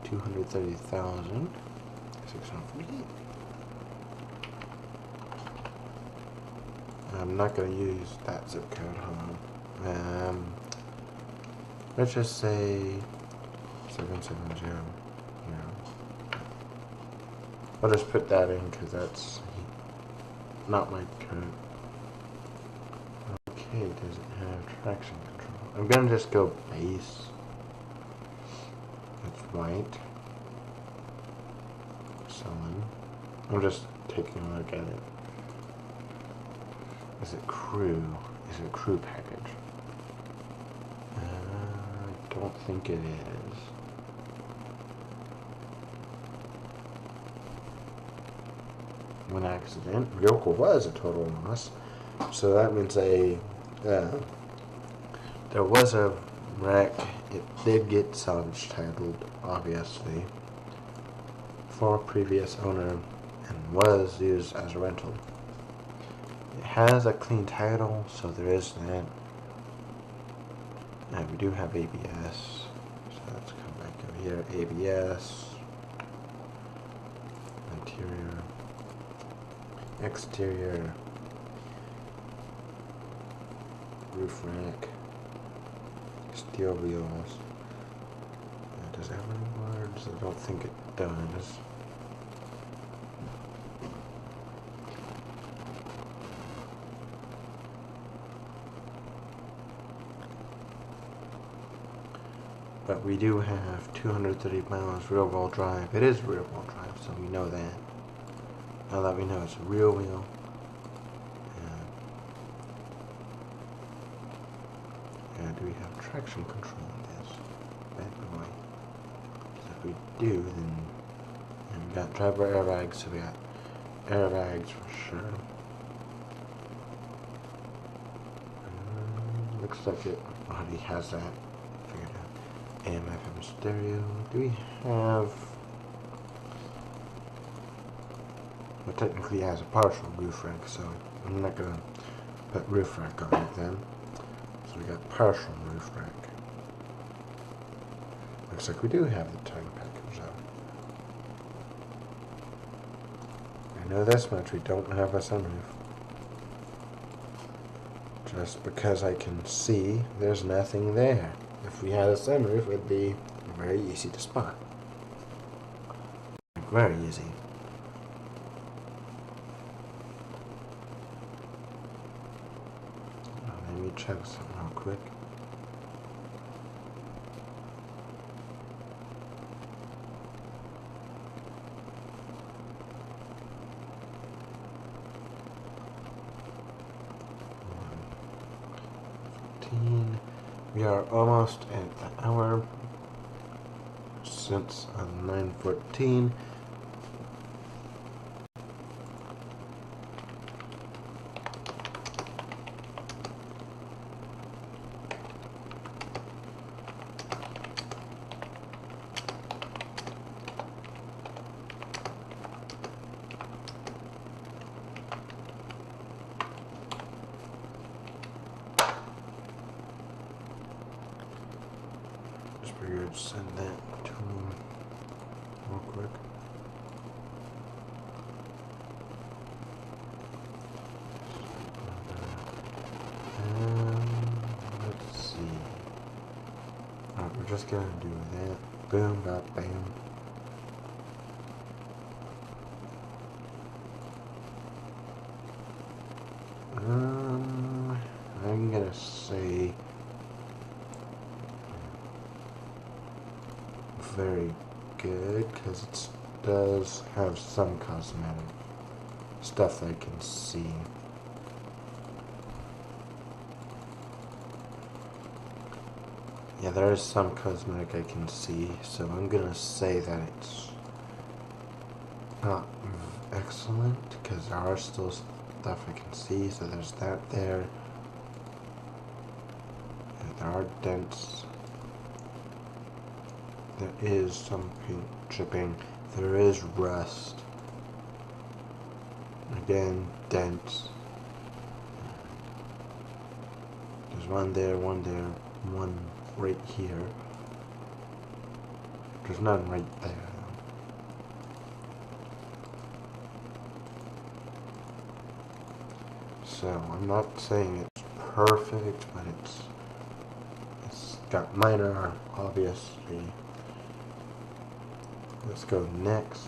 230,648. I'm not going to use that zip code. Hold on. Let's just say 770. Yeah. I'll just put that in because that's not my code. Okay, does it have traction control? I'm gonna just go base. It's white. Selling. I'm just taking a look at it. Is it crew? Is it a crew package? I don't think it is. One accident. Vehicle was a total loss. So that means there was a wreck. It did get salvage titled, obviously, for a previous owner and was used as a rental. It has a clean title, so there is that. And we do have ABS. So let's come back over here. ABS. Interior. Exterior. Roof rack. Steel wheels. Does it have any words? I don't think it does. But we do have 230 miles rear wheel drive. It is rear wheel drive, so we know that. Now that we know it's a rear wheel. Do we have traction control in this bad boy? If we do, then and we got driver airbags, so we got airbags for sure. Looks like it already has that figured out. AM FM stereo. Do we have? Well, technically it has a partial roof rack, so I'm not gonna put roof rack on it then. So we got partial roof rack. Looks like we do have the towing package though. I know this much, we don't have a sunroof. Just because I can see there's nothing there. If we had a sunroof, it would be very easy to spot. Very easy. Let me check something real quick. We are almost at the hour since 9:14. Send that to him real quick. just gonna do that. Boom, bop, bam. I'm gonna say very good, because it does have some cosmetic stuff I can see. Yeah, there is some cosmetic I can see, so I'm gonna say that it's not excellent, because there are still stuff I can see, so there's that there. And there are dents. There is some paint chipping. There is rust. Again, dents. There's one there, one right here. There's none right there. So I'm not saying it's perfect, but it's got minor, obviously. Let's go next.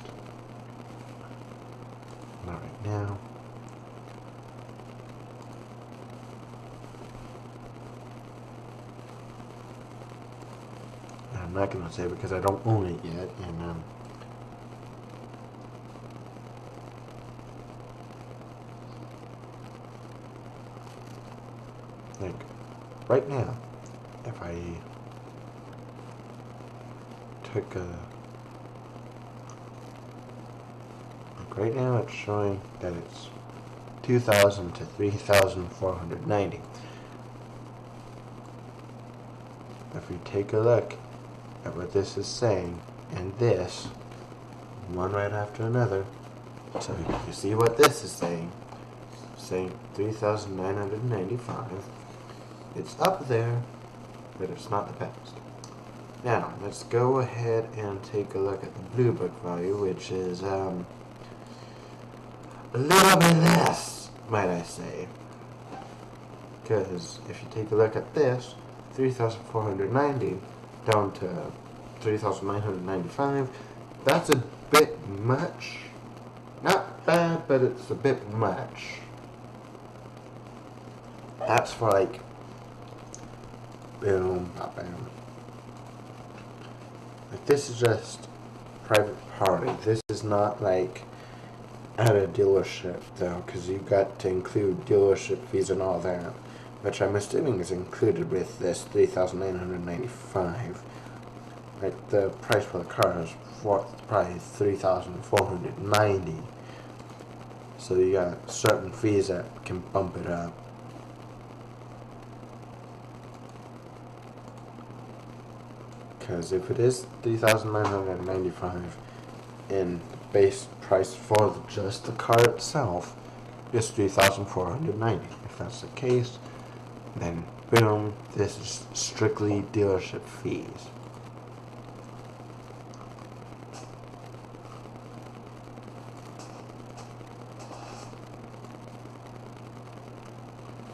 Not right now. And I'm not gonna say because I don't own it yet, and like right now, if I took a right now, it's showing that it's 2,000 to 3,490. If we take a look at what this is saying, and this, one right after another, so you see what this is saying 3,995. It's up there, but it's not the best. Now, let's go ahead and take a look at the Blue Book value, which is a little bit less, might I say. Because if you take a look at this, 3,490 down to 3,995, that's a bit much. Not bad, but it's a bit much. That's for like, boom, not bam. Like, this is just private party. This is not like at a dealership, though, because you got to include dealership fees and all that, which I'm assuming is included with this 3,995. Like, the price for the car is probably 3,490. So you got certain fees that can bump it up. Because if it is 3,995 in base price for just the car itself, it's 3,490. If that's the case, then boom, this is strictly dealership fees.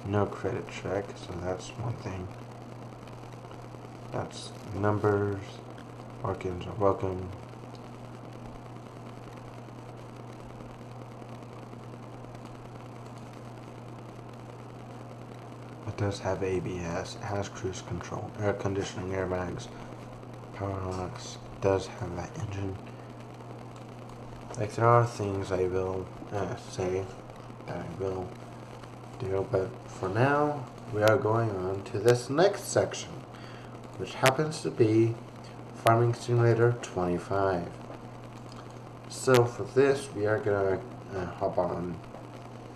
No credit check, so that's one thing. That's numbers. Walk-ins are welcome. It does have ABS, it has cruise control, air conditioning, airbags, power locks, does have that engine. Like, there are things I will say that I will do, but for now, we are going on to this next section, which happens to be Farming Simulator 25. So for this, we are gonna hop on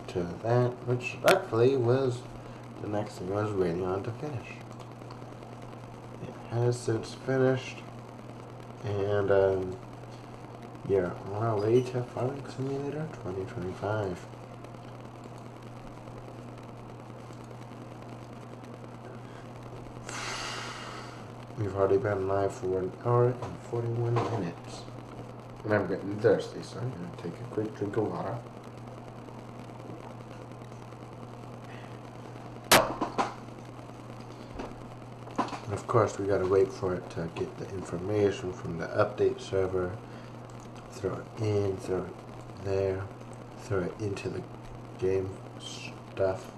to that, which actually was the next thing I was waiting on to finish. It has since finished, and yeah, on our way to Farming Simulator 2025. We've already been live for 1 hour and 41 minutes. And I'm getting thirsty, so I'm going to take a quick drink of water. And of course, we gotta wait for it to get the information from the update server, throw it in, throw it there, throw it into the game stuff.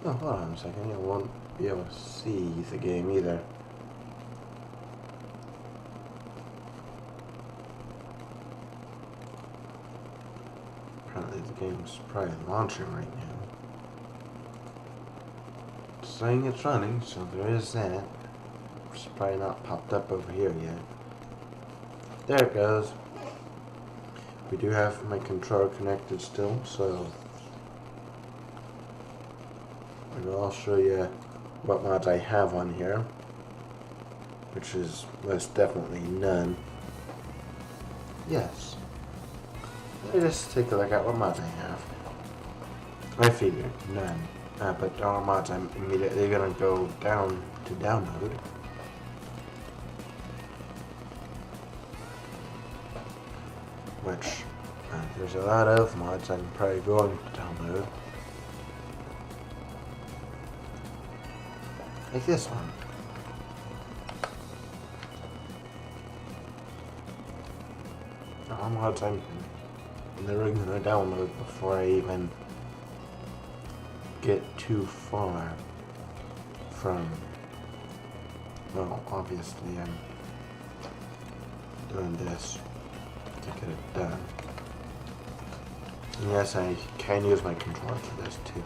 Oh, hold on a second. You won't be able to see the game either. Apparently the game's probably launching right now. It's saying it's running, so there is that. It's probably not popped up over here yet. There it goes. We do have my controller connected still, so I'll show you what mods I have on here, which is most definitely none. Yes. Let me just take a look at what mods I have. I figured none, but all mods I'm immediately gonna go down to download. Which there's a lot of mods I'm probably going to download. Like this one. All mods I'm literally gonna download before I even get too far from, well, obviously I'm doing this to get it done. And yes, I can use my controller for this too.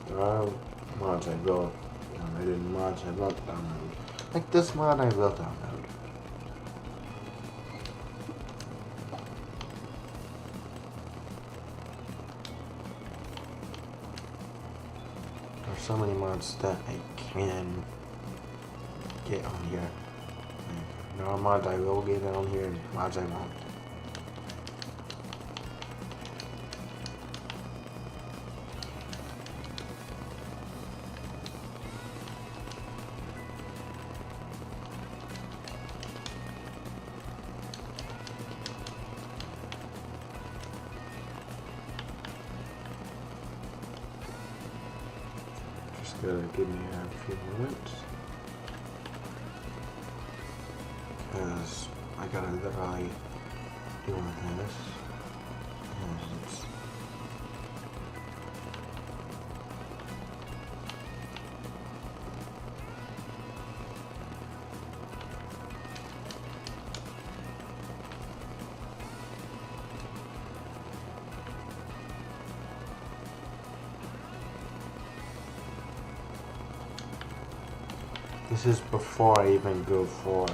There are mods I will download and mods I won't download. Like this mod I will download. There are so many mods that I can get on here. There are mods I will get on here and mods I won't. Just gotta give me a few minutes, because I gotta literally do this. And it's this is before I even go for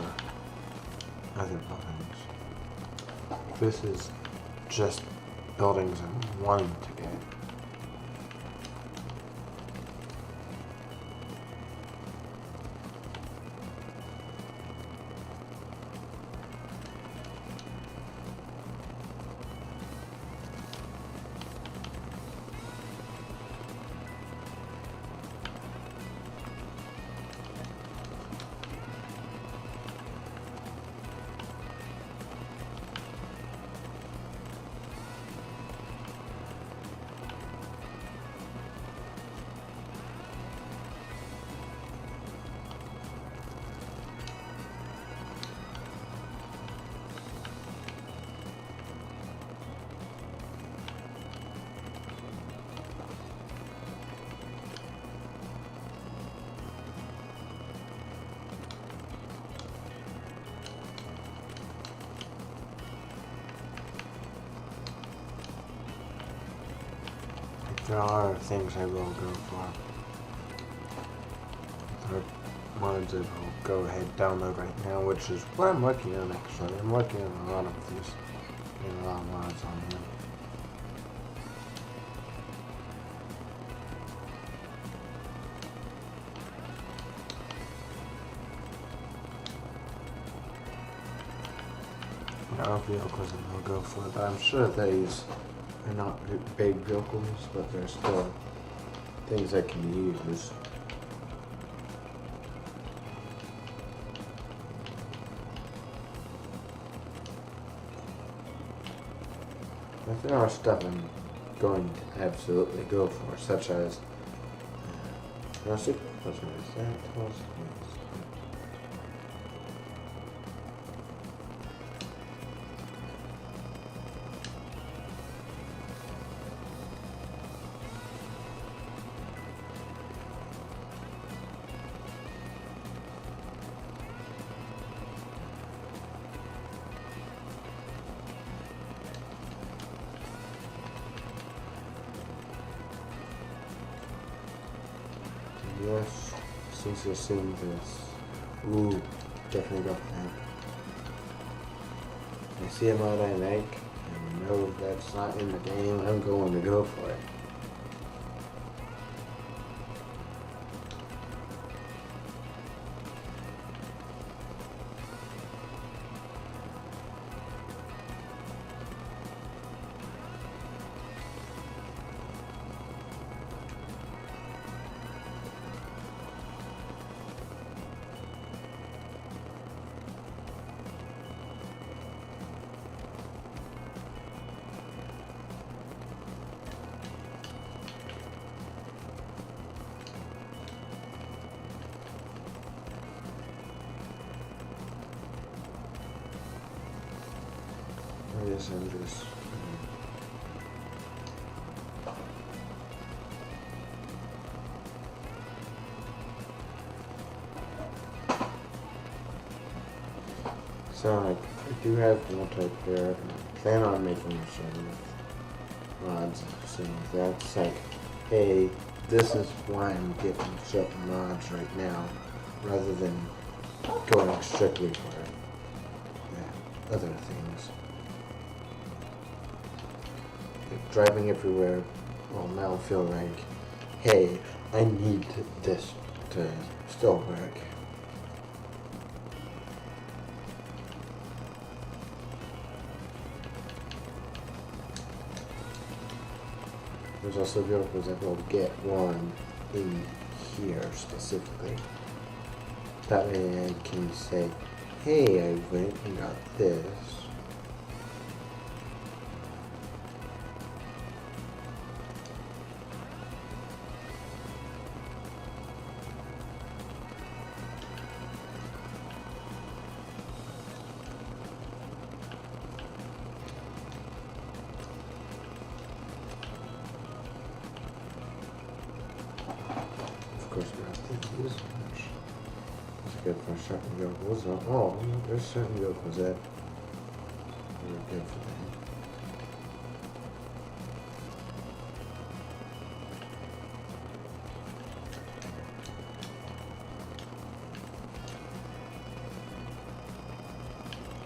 other buildings. This is just buildings I'm wanting to get. There are things I will go for. There are mods I will go ahead and download right now, which is what I'm working on actually. I'm working on a lot of these. Getting a lot of mods on here. are vehicles and they'll go for it. But I'm sure these are not big vehicles, but they're still things that can be used. But there are stuff I'm going to absolutely go for, such as yes, since you're seeing this, ooh, definitely go for that. I see a mod I like, and know that's not in the game, I'm going to go for it. Yes, I'm just. So, like, I do have multiplayer, and I plan on making a show with mods, saying that's like, hey, this is why I'm getting certain mods right now, rather than going strictly for other things. Like driving everywhere will now feel like, hey, I need this to still work. There's also vehicles that will get one in here specifically. That way I can say, hey, I went and got this. Of course, not this much. It's good for certain vehicles. Not all. There's certain vehicles that are good for that.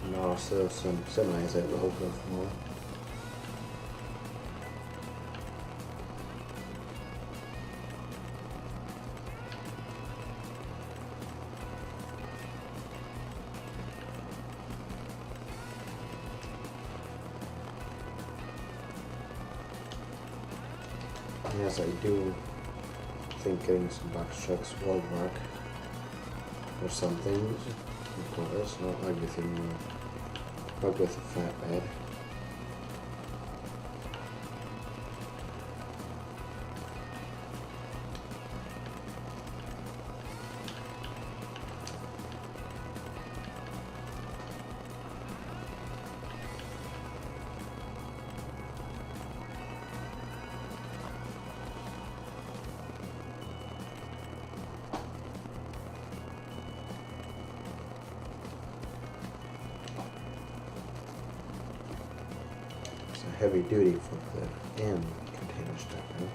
And also some semis that will go for more. Yes, I do think getting some box trucks will work for some things. Of course, not everything will work with a flatbed. Heavy duty forklift and container stacker.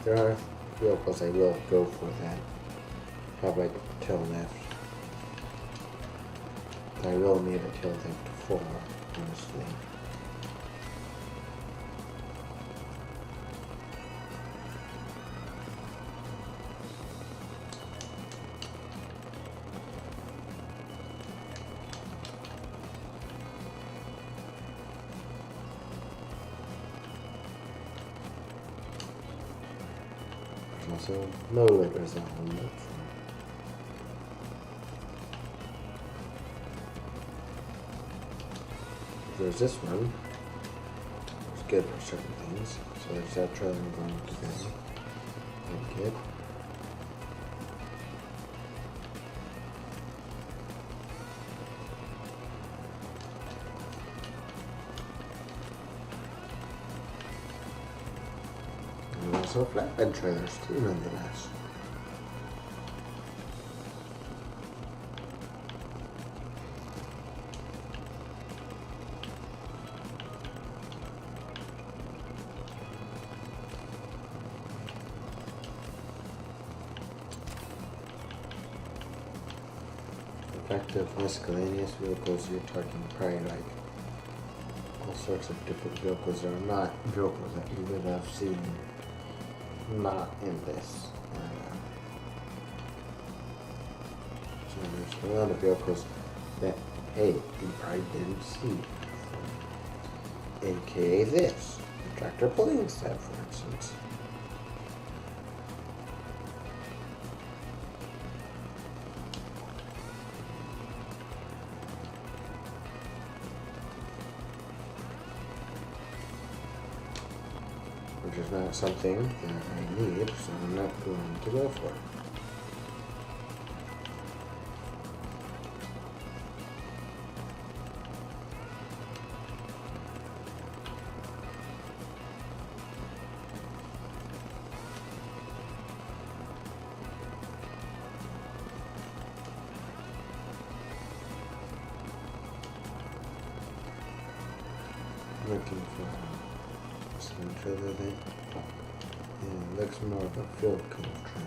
There are vehicles I will go for that have like tail lift. I will need a tail lift for honestly. There's also no letters on them. There's this one. It's good for certain things. So there's that trailer I'm going to go. Like it. And also flatbed trailers too, nonetheless. Effective miscellaneous vehicles, you're talking probably like all sorts of different vehicles that are not vehicles that you would have seen not in this area. So there's a lot of vehicles that, hey, you probably didn't see. AKA this, the tractor pulling set, for instance. Which is not something that I need, so I'm not going to go for it. Looking for some trailer there. Yeah, it looks more of a field kind of trailer.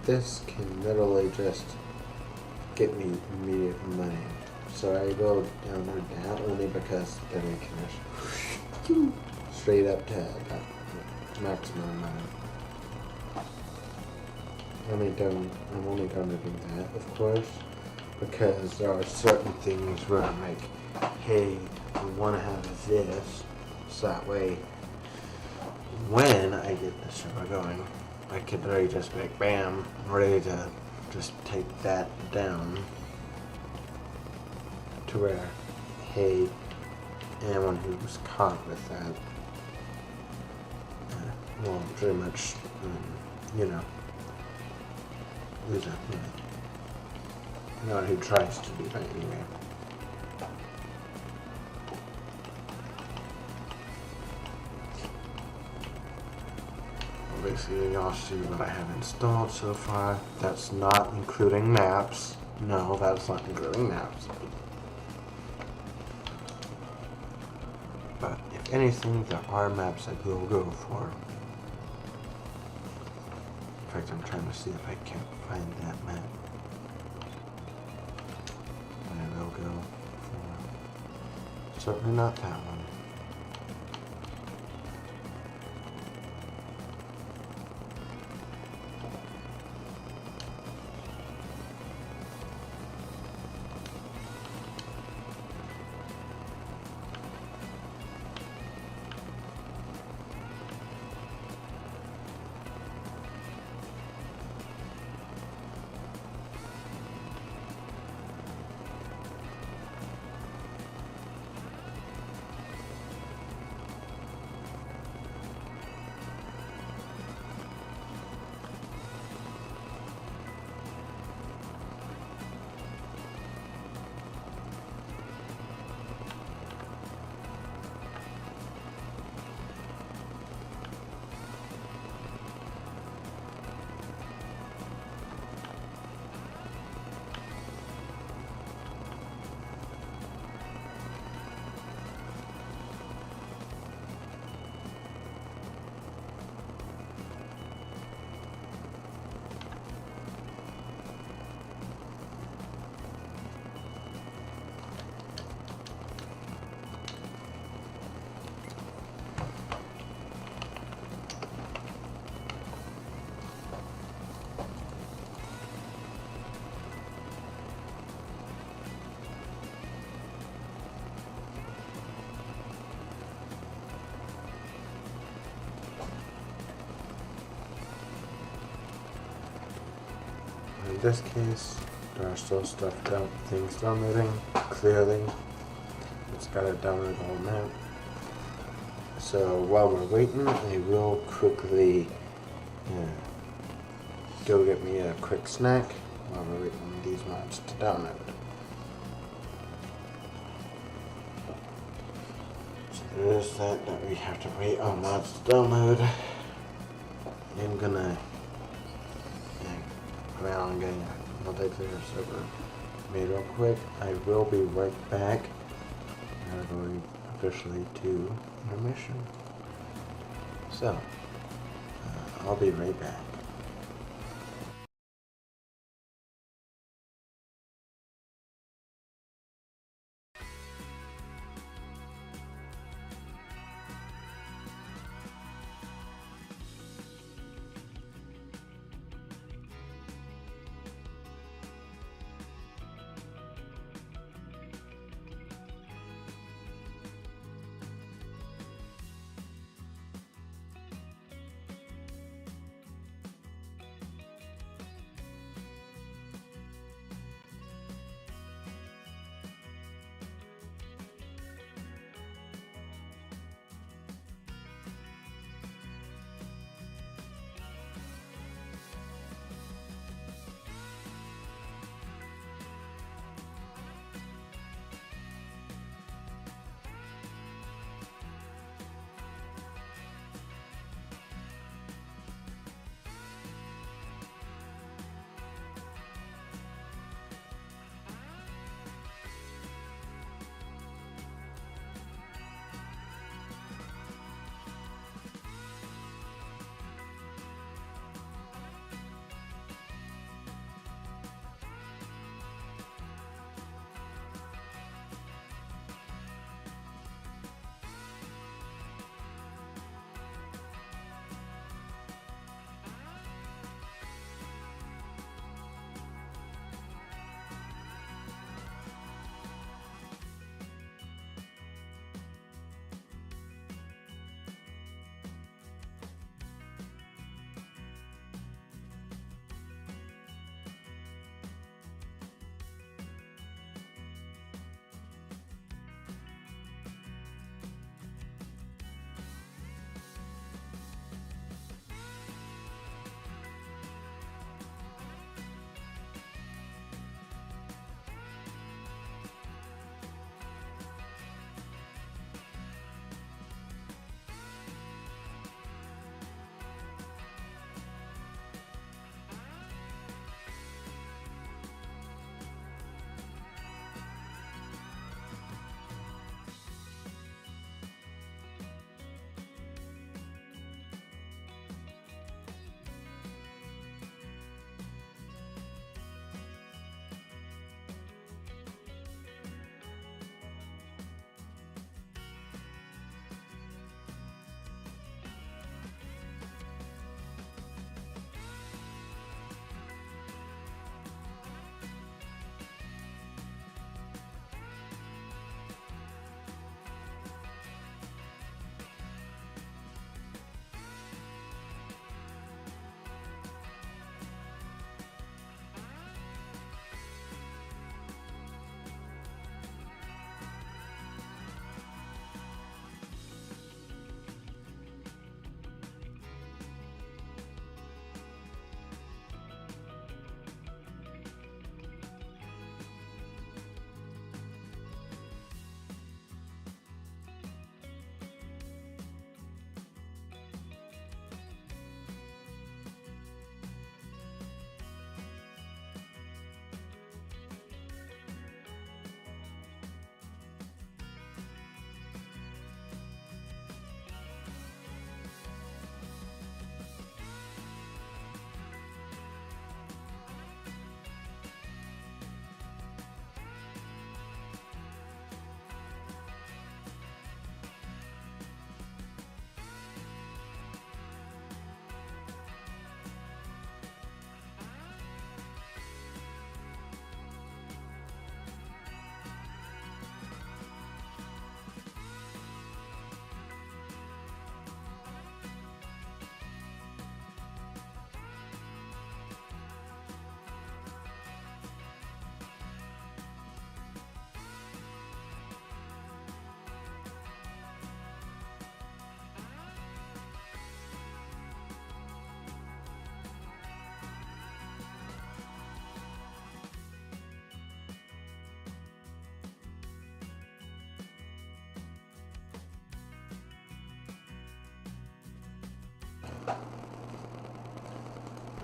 This can literally just get me immediate money. So I will download that only because then I can just straight up to maximum money. I'm only downloading that, of course, because there are certain things where I'm like, hey, I want to have this, so that way when I get the server going, I could really just be like, bam, ready to just take that down to where, hey, anyone who's caught with that, well, pretty much, you know, lose it. Anyone who tries to do that anyway. Basically, y'all see what I have installed so far. That's not including maps. No, that's not including maps. But if anything, there are maps I will go for. In fact, I'm trying to see if I can't find that map. But I will go for certainly not that one. in this case, there are still things downloading. Clearly, it's got to download the whole map. So while we're waiting, I will quickly go get me a quick snack while we're waiting on these mods to download. So there is that we have to wait on mods to download. I'm gonna go out and get a multiplayer server made real quick. I will be right back. We're going officially to intermission. So, I'll be right back.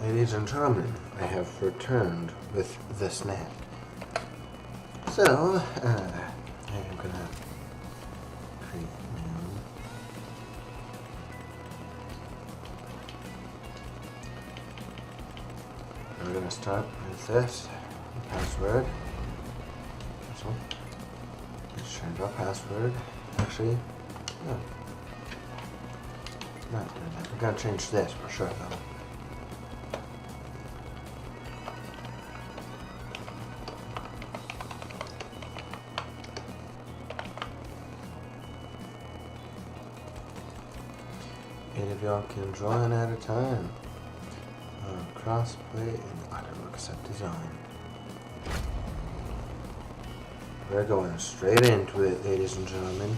Ladies and gentlemen, I have returned with the snack. So, I'm gonna create my own. We're gonna start with this password. This one. Let's change our password. Actually, no. Not doing that. We're gonna change this for sure though. Eight of y'all can join at a time. Crossplay and auto accept design. We're going straight into it, ladies and gentlemen.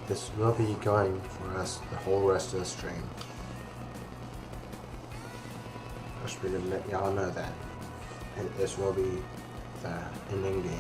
This will be going for us the whole rest of the stream. Just we're gonna let y'all know that. And this will be the ending game.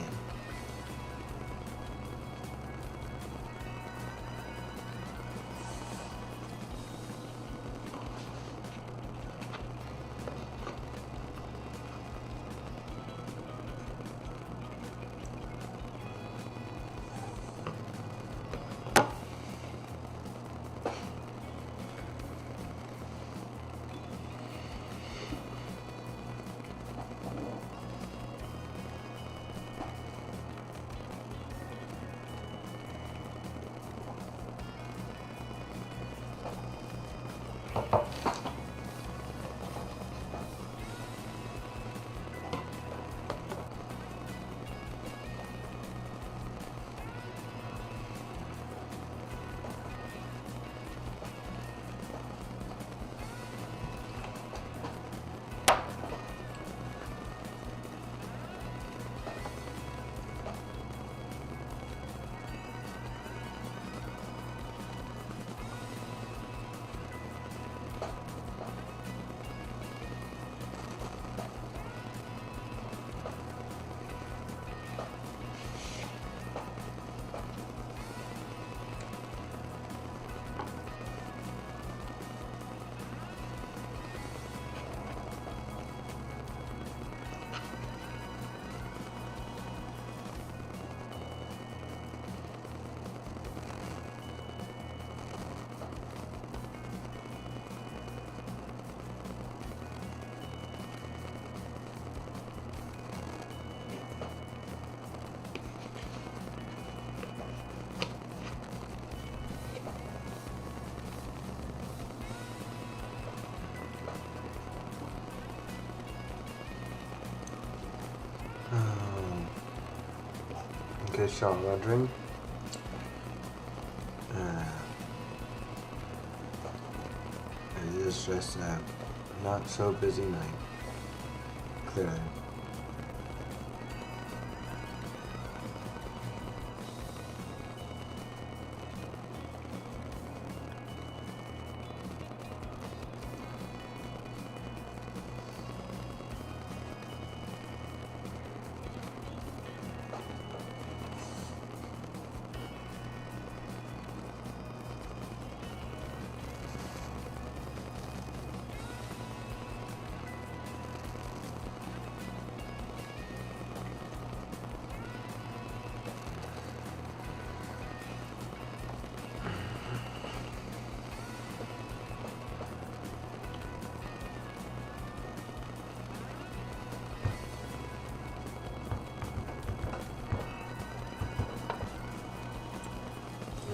In case y'all wondering, it is just a not so busy night, clearly.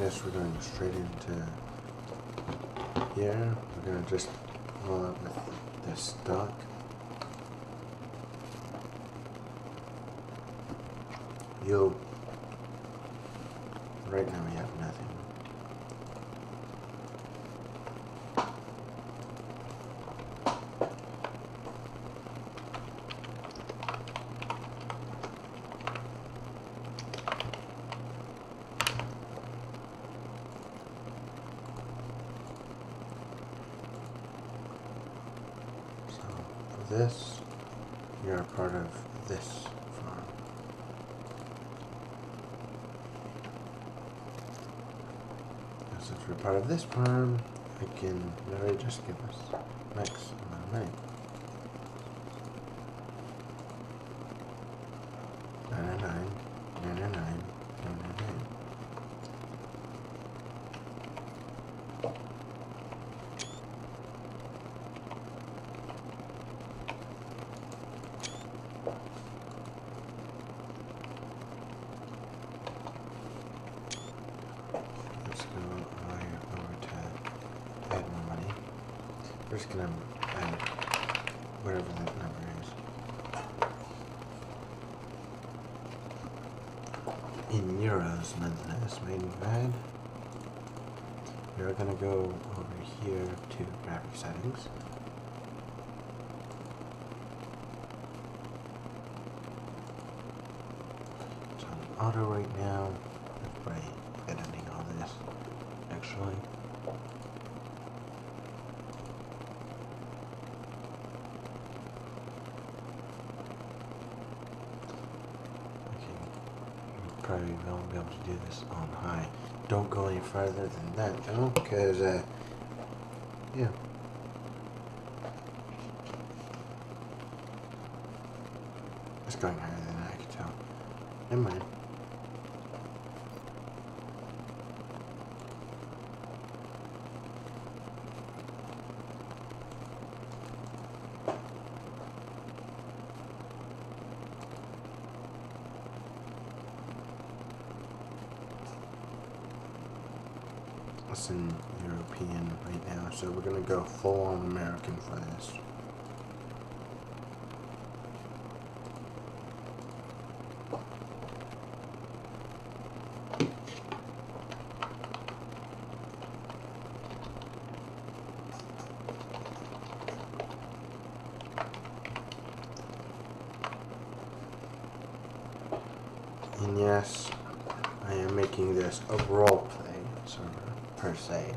Yes, we're going straight into here. We're going to just roll up with this stock. Right now we have nothing. This, you're a part of this farm. Since we're part of this farm, I can literally just give us max amount of money. 999, 999, 999. Let's go over to add more money. We're just gonna add whatever that number is. In euros, nonetheless, main guide. We're gonna go over here to graphic settings. It's on auto right now. Right, editing all this actually. Probably won't be able to do this on high. Don't go any further than that though, because yeah. It's going higher than I can tell. Never mind. It's in European right now, so we're gonna go full on American for this. And yes, I am making this a role play server per se.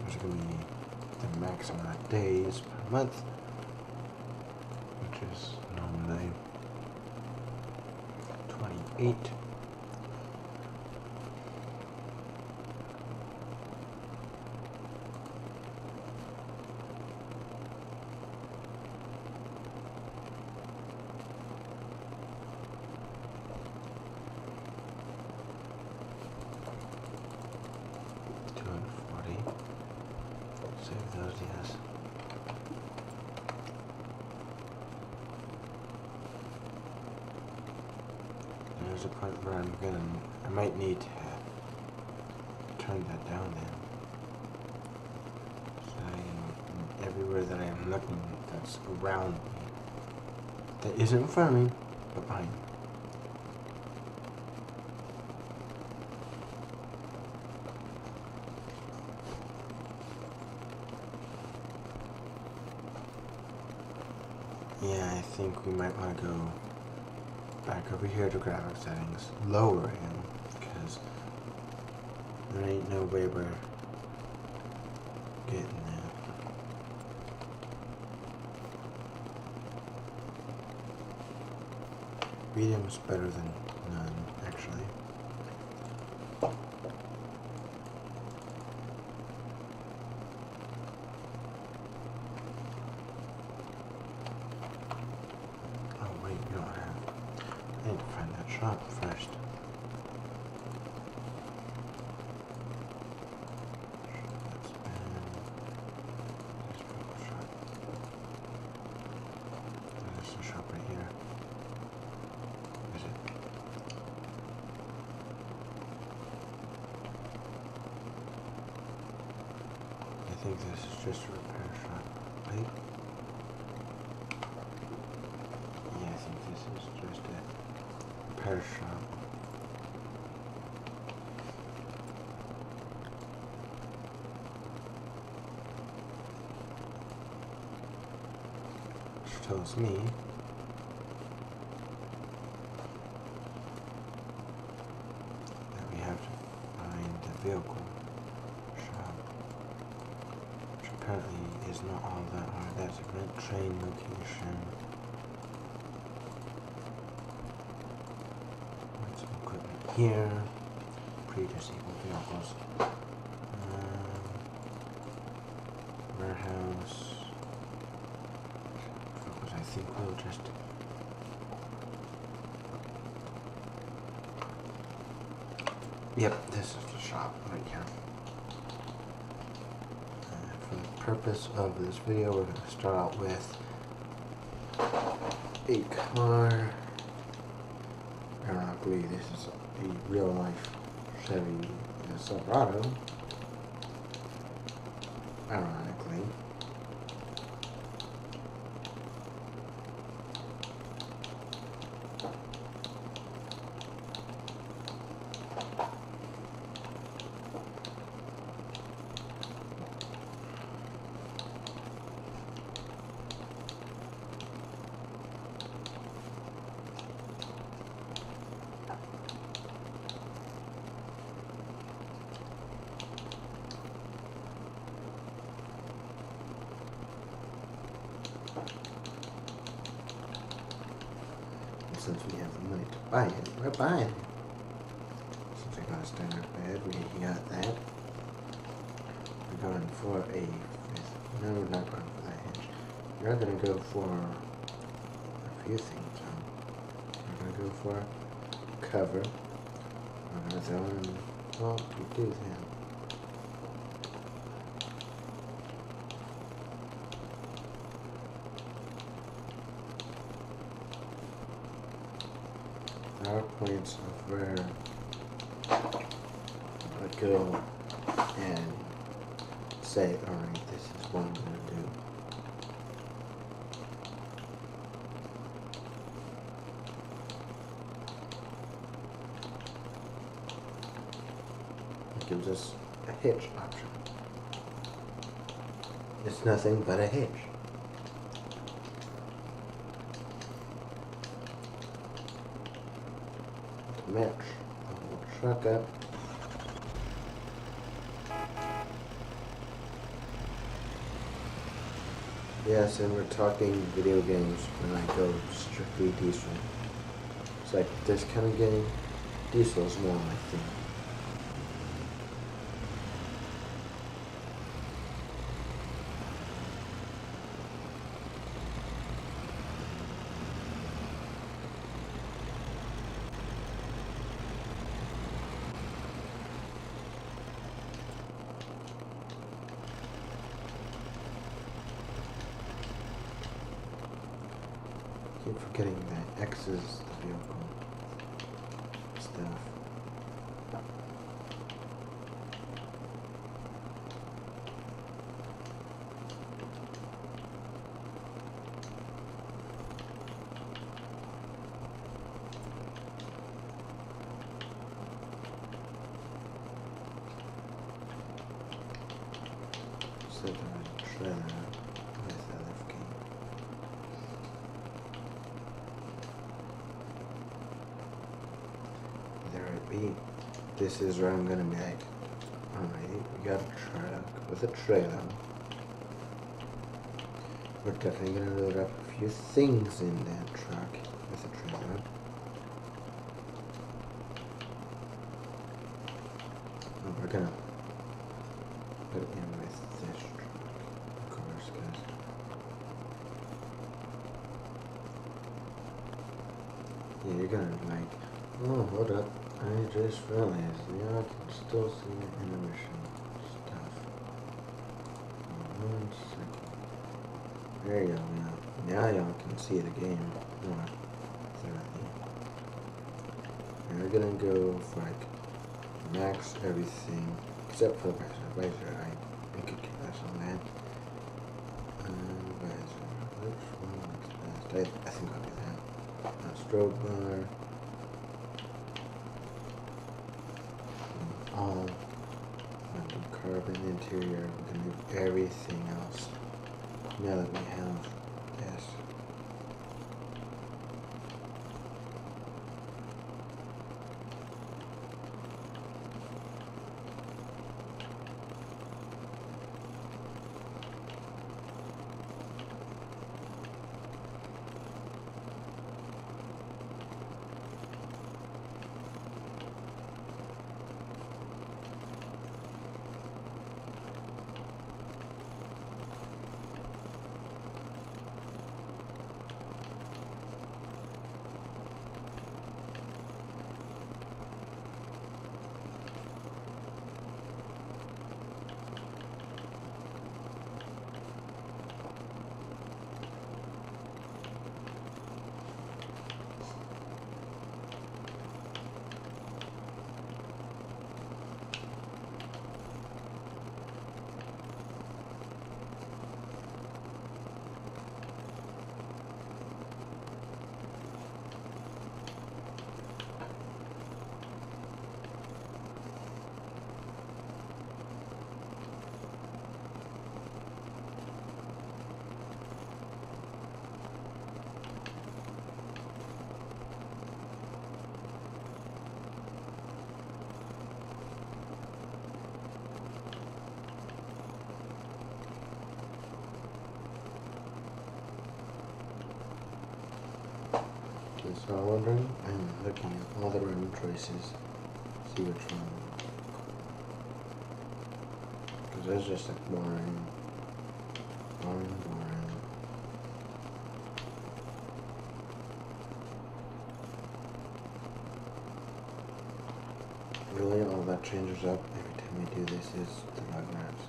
There's going to be the max amount of days per month, which is normally 28. Save those, yes. There's a point where I might need to turn that down then. So everywhere that I am looking that's around me, that isn't farming, but behind me. Yeah, I think we might want to go back over here to graphic settings, lower him, because there ain't no way we're getting that. Medium's better than none, actually. I need to find that shop first. There's a shop right here. Is it? I think this is just a repair shop, right? Yeah, I think this is just a repair shop. Which tells me that we have to find the vehicle shop, which apparently is not all that hard. That's a great train location. here. Pre-disabled vehicles. Warehouse. Vehicles, I think we'll just... Yep, this is the shop right here. For the purpose of this video, we're going to start out with a car. Ironically, this is a real life Chevy Silverado. Ironically. Since we have the money to buy it, we're buying it. Since we got a standard bed, we got that. We're going for a... No, we're not going for that hinge. We're going to go for a few things. We're going to go for cover. We're going to throw in... Well, we do that. There are points of where I go and say, alright, this is what I'm going to do. It gives us a hitch option. It's nothing but a hitch. Match the whole truck up. Yes, and we're talking video games when I go strictly diesel. It's like this kind of game, diesel is more my thing. Keep forgetting that X is the vehicle stuff. Set the trailer with the lift key. There it be. This is where I'm gonna be like, alright, we got a truck with a trailer. We're definitely gonna load up a few things in that truck with a trailer. And we're gonna put it in with this truck, of course, guys. Yeah, you're gonna be like, oh, hold up. I just realized, yeah, I can still see the intermission stuff. 1 second. There you go, now y'all can see the game more thoroughly. And we're gonna go for like max everything, except for the visor. I could get less on that. Visor, which one looks best? I think I'll do that. Strobe bar. All carbon interior. We're gonna do everything else now that we have this. Just so wondering, I'm looking at all the random choices, see which one. Because that's just like boring. Boring. Really, all that changes up every time we do this is the Rugrats.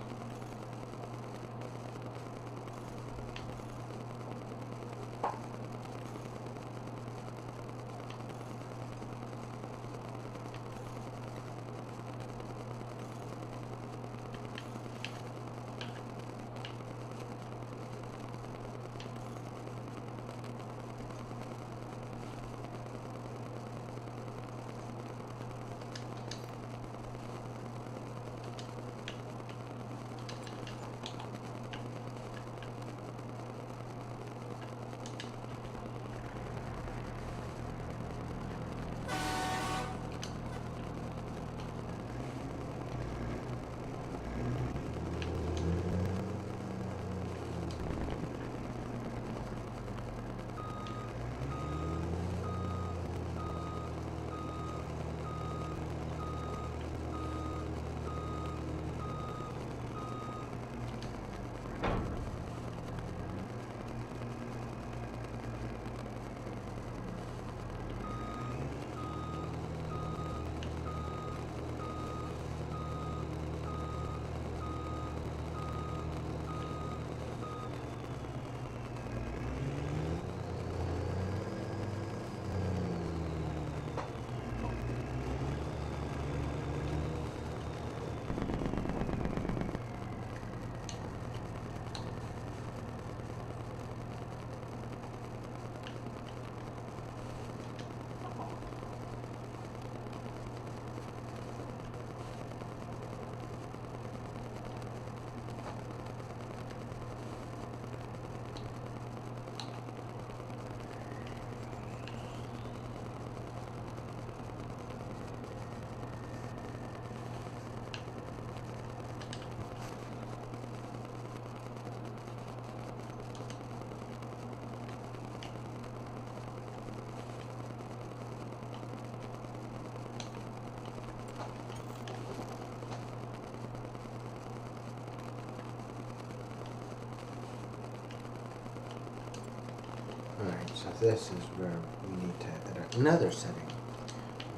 Alright, so this is where we need to edit another setting.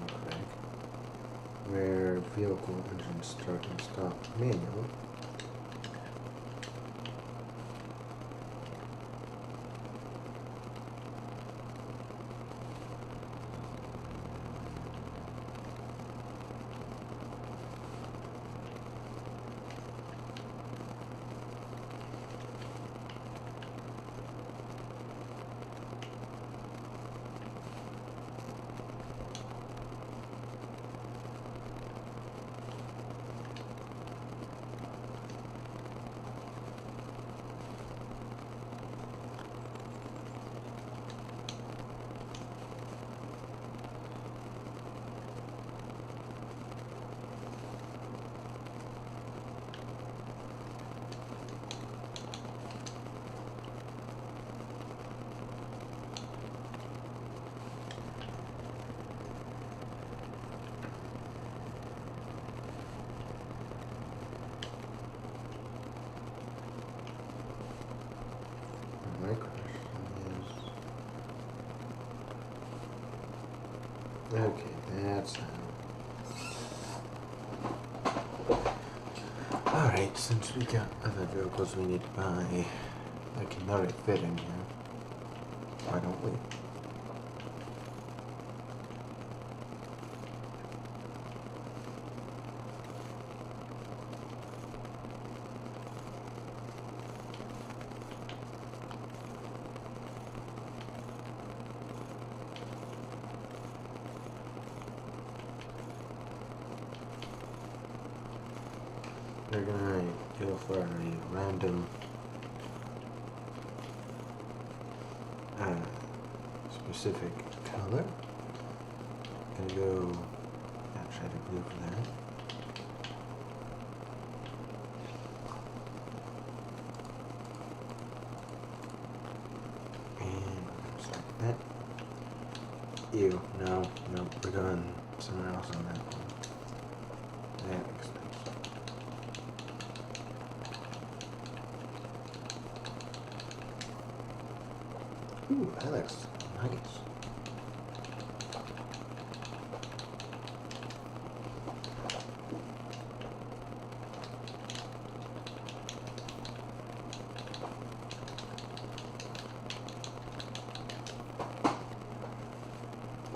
Okay. Where vehicle engine start and stop manual. My question is... Okay, that's alright, since we got other vehicles we need to buy that can already fit in here, why don't we? We're gonna go for a random specific color. Gonna go shade of blue for that. And just like that. Ew, no, we're going somewhere else on that one. That makes sense. Ooh, that looks nice.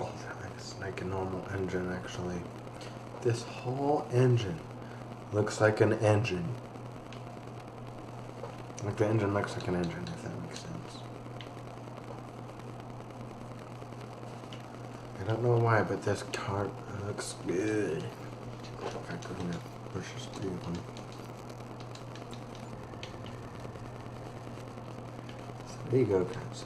Oh, that looks like a normal engine, actually. This whole engine looks like an engine. Like the engine looks like an engine, if that makes sense. I don't know why, but this car looks good. I couldn't have pushes 3 of them. So there you go, guys.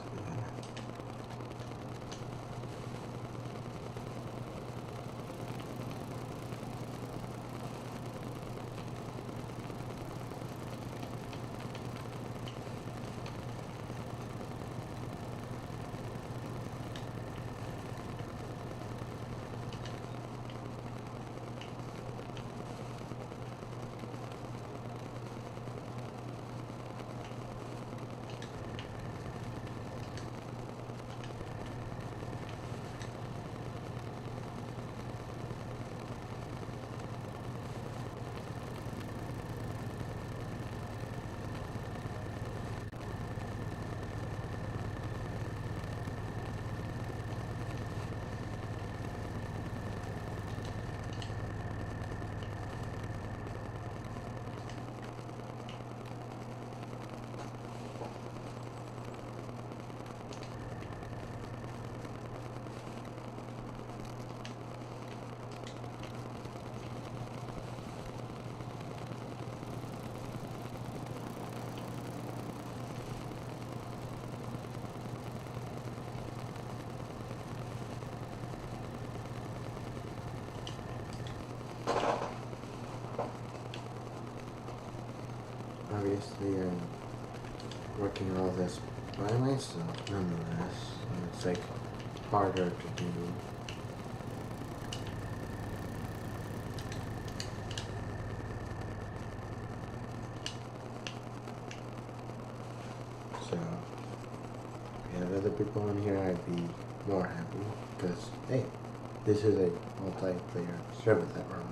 Obviously, I'm working all this by myself, nonetheless, so it's like harder to do. So, if we have other people in here, I'd be more happy, because, hey, this is a multiplayer server that we're on.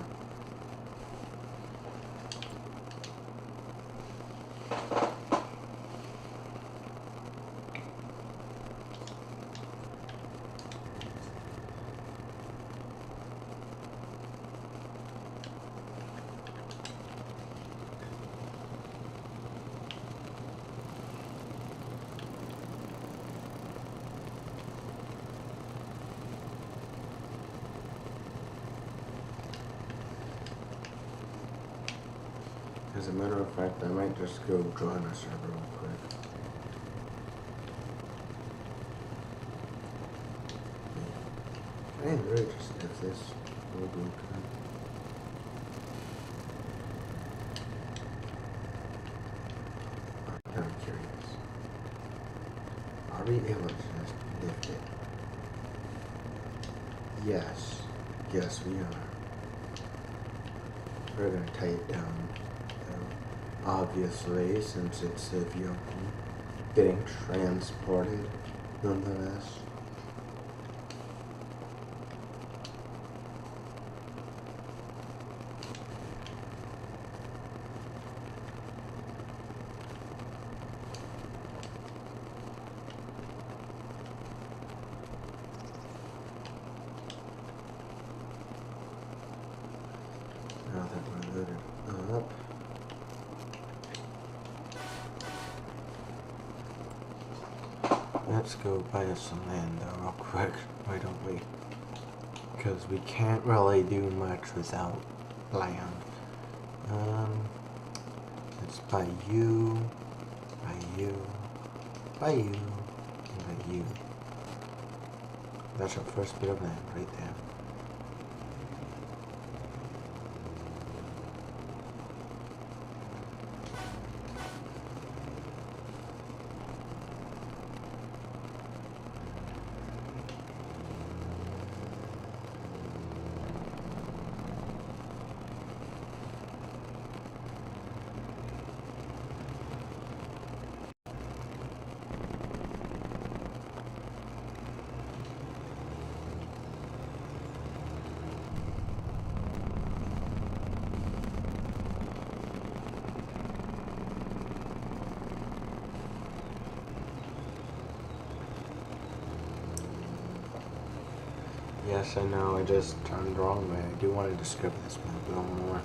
As a matter of fact, I might just go join a server real quick. I really just if this will be good. I'm kind of curious. Are we able to just lift it? Yes. Yes, we are. We're gonna tie it down. Obviously, since it's a vehicle getting transported, nonetheless. Now that we're loaded up. Let's go buy us some land though real quick, why don't we? Because we can't really do much without land. Let's buy you, buy you, buy you, and buy you. That's our first bit of land right there. Yes, I know, I just turned the wrong way. I do want to discover this map a little more.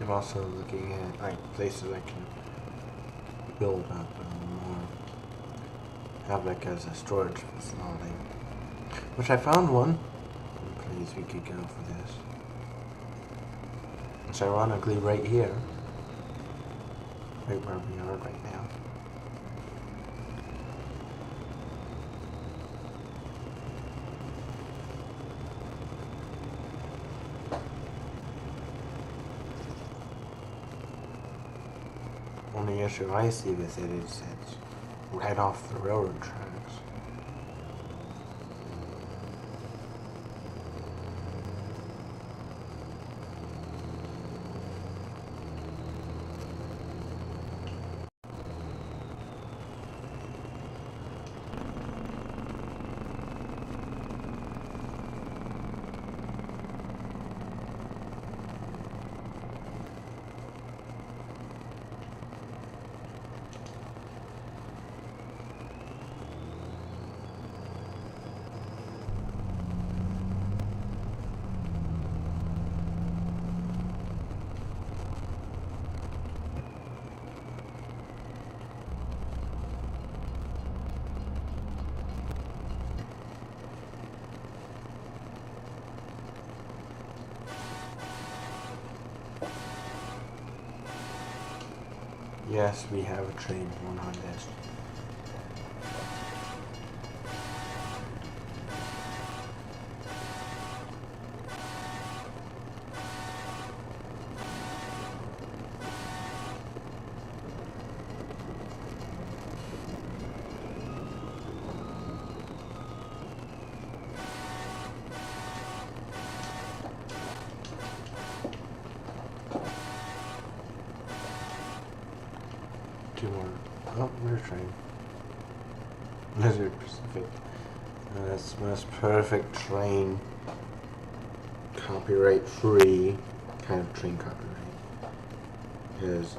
I'm also looking at like places I can build up a little more. Have like as a storage facility. Which I found one. Please, we could go for this. It's ironically right here. Right where we are right now. Only issue I see with it is it's right off the railroad tracks. Yes, we have a train one on this. Two more. Oh, there's a train. Lizard Pacific. That's the most perfect train. Copyright free kind of train copyright. Because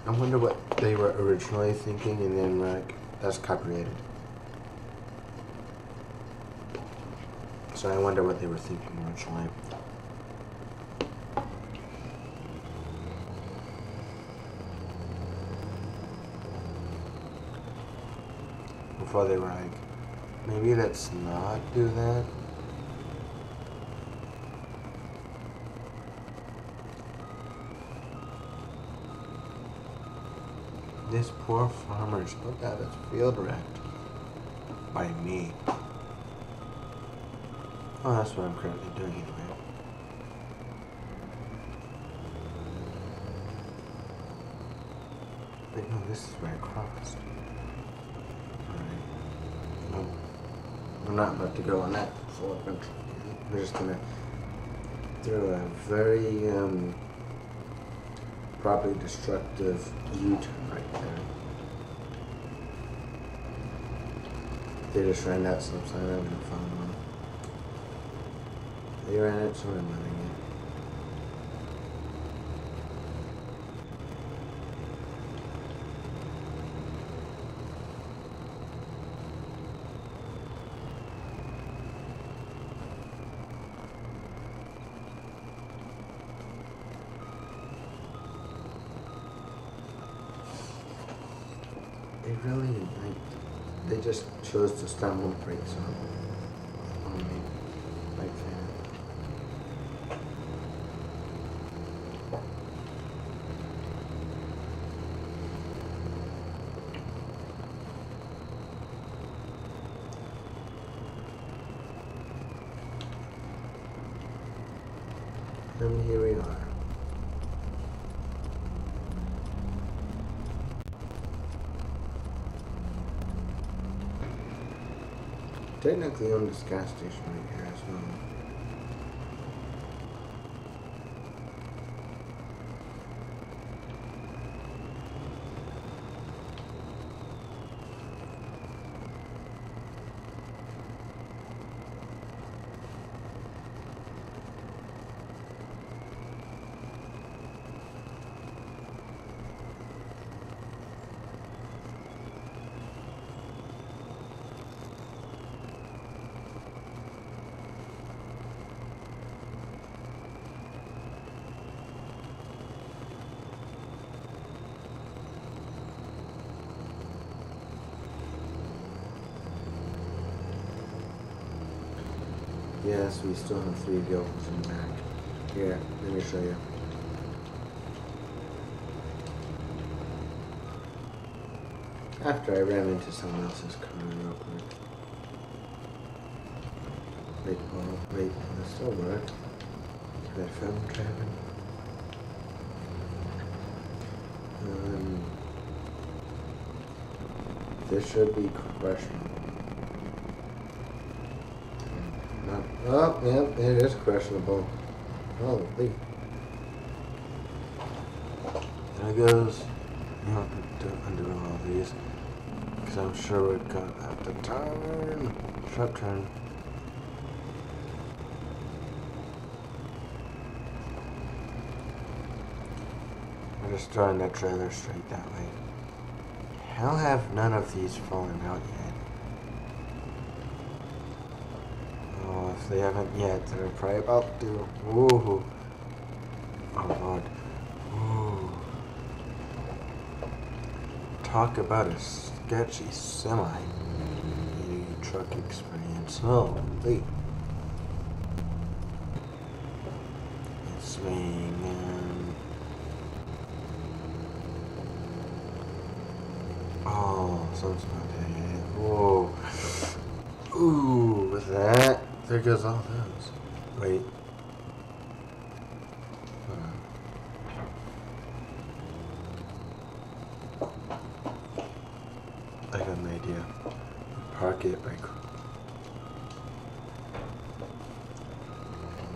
I wonder what they were originally thinking, and then like that's copyrighted. So I wonder what they were thinking originally. Before they were like, maybe let's not do that. This poor farmer's got his field wrecked by me. Oh, that's what I'm currently doing anyway. Wait, no, this is where I crossed. Alright. No. I'm not about to go on that full adventure. I'm just gonna throw a very, probably destructive U-turn right there. They just ran that stop sign, I'm gonna follow them. They ran it, so I'm running it. They really, like, they just chose to stumble and break on me, like that. And here we are. technically own this gas station right here as well. Yes, we still have 3 vehicles in the back. Here, let me show you. After I ran into someone else's car real quick. Wait, this still work? That film trapping? This should be crushing. Oh, yep, it is questionable. Holy. There goes. You have to undo all these. Because I'm sure we're gonna have to turn. Sharp turn. We're just throwing that trailer straight that way. How have none of these fallen out yet? Oh, if they haven't yet, they're probably about to. Ooh. Oh, Lord. Ooh. Talk about a sketchy semi truck experience. Holy. It's swinging. Oh, something's not there yet. Whoa. Ooh, with that, there goes all those. Wait. I got an idea. Park it like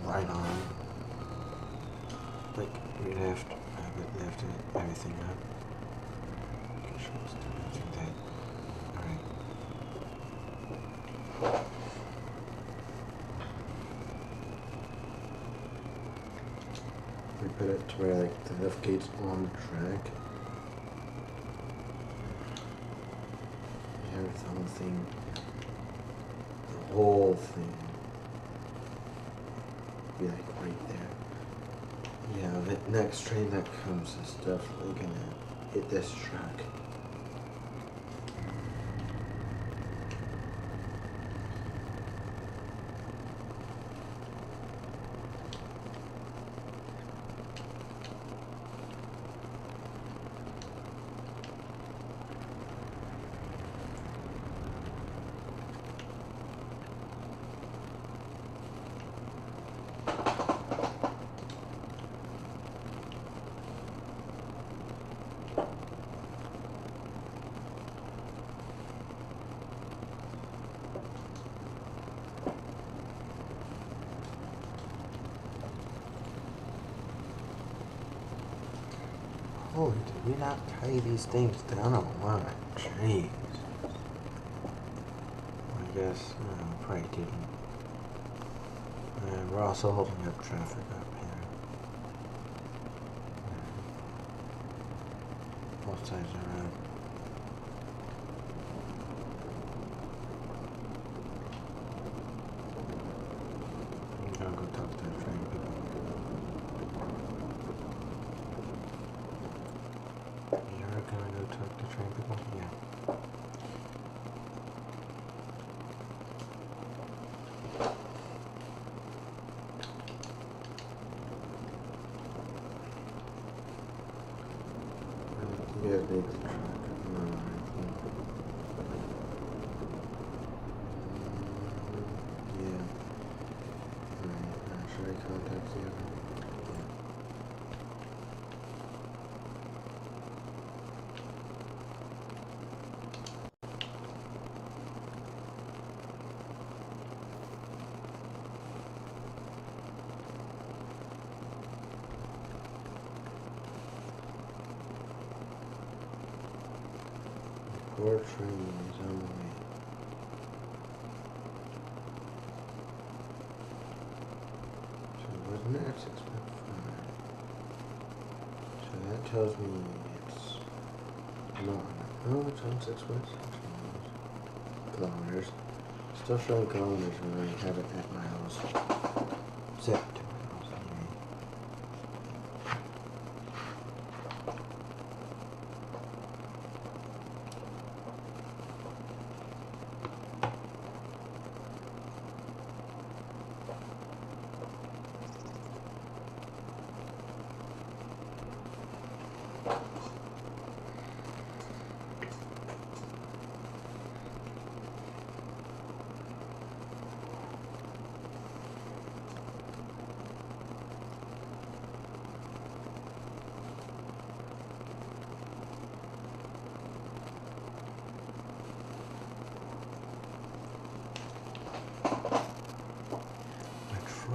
right on. Like we'd have to have it lift everything up. That. Alright. We put it to where like the lift gate's on the track. We have the whole thing. The whole thing. Be like right there. Yeah, the next train that comes is definitely gonna hit this track. Holy, did we not tie these things down on one? Jeez. I guess, no, probably didn't. And we're also holding up traffic up here. Both sides of the road. I'm gonna go talk to the train people. You're gonna go talk to train people? Yeah. You guys need the truck. Poor train is on the way. So wasn't it at 6:05? So that tells me it's no, it's on 6:06 kilometers. Still showing kilometers when I have it at miles. Set to miles anyway.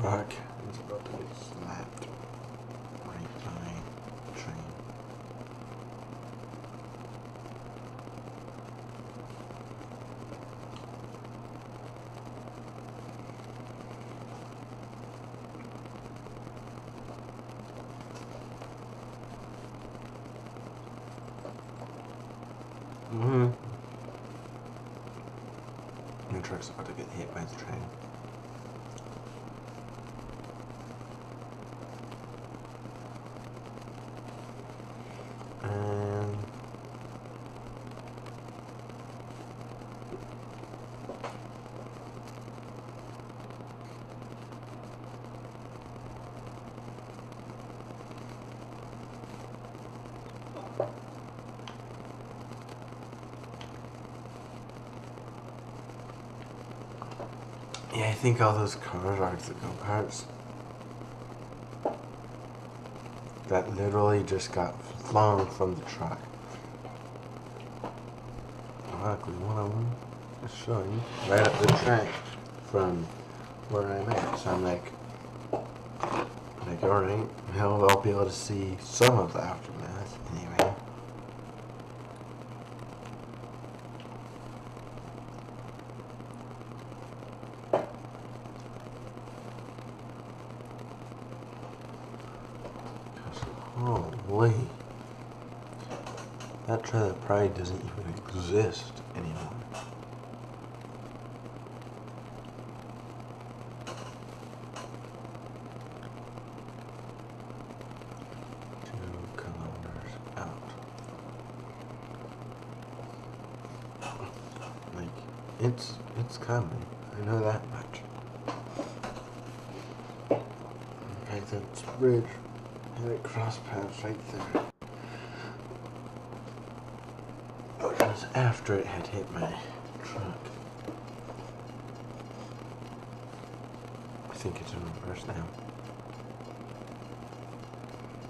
Truck is about to get slapped right by the train. The truck's about to get hit by the train. And yeah, I think all those cars are the go-karts that literally just got flung from the truck. Luckily, one of them is showing right up the track from where I'm at. So I'm like, alright, hell, I'll be able to see some of the aftermath anyway. Holy, that trailer probably doesn't even exist anymore. It's coming. I know that much. Okay, that bridge had it cross paths right there. But it was after it had hit my truck. I think it's in reverse now.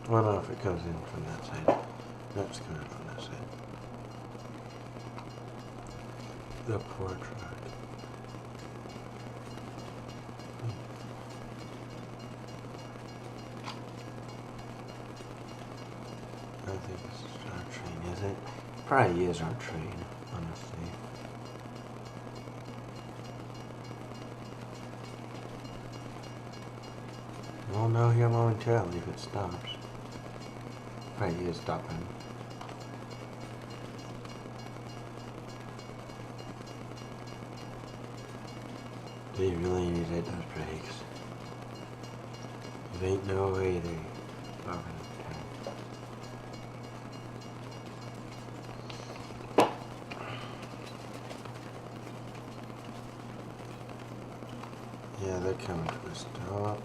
I don't know if it comes in from that side. No, it's coming from that side. The poor truck. I don't think this is our train, is it? Probably is our train, honestly. We'll know here momentarily if it stops. Probably is stopping. They really need to hit those brakes. There ain't no way they are gonna turn. Yeah, they're coming to a stop.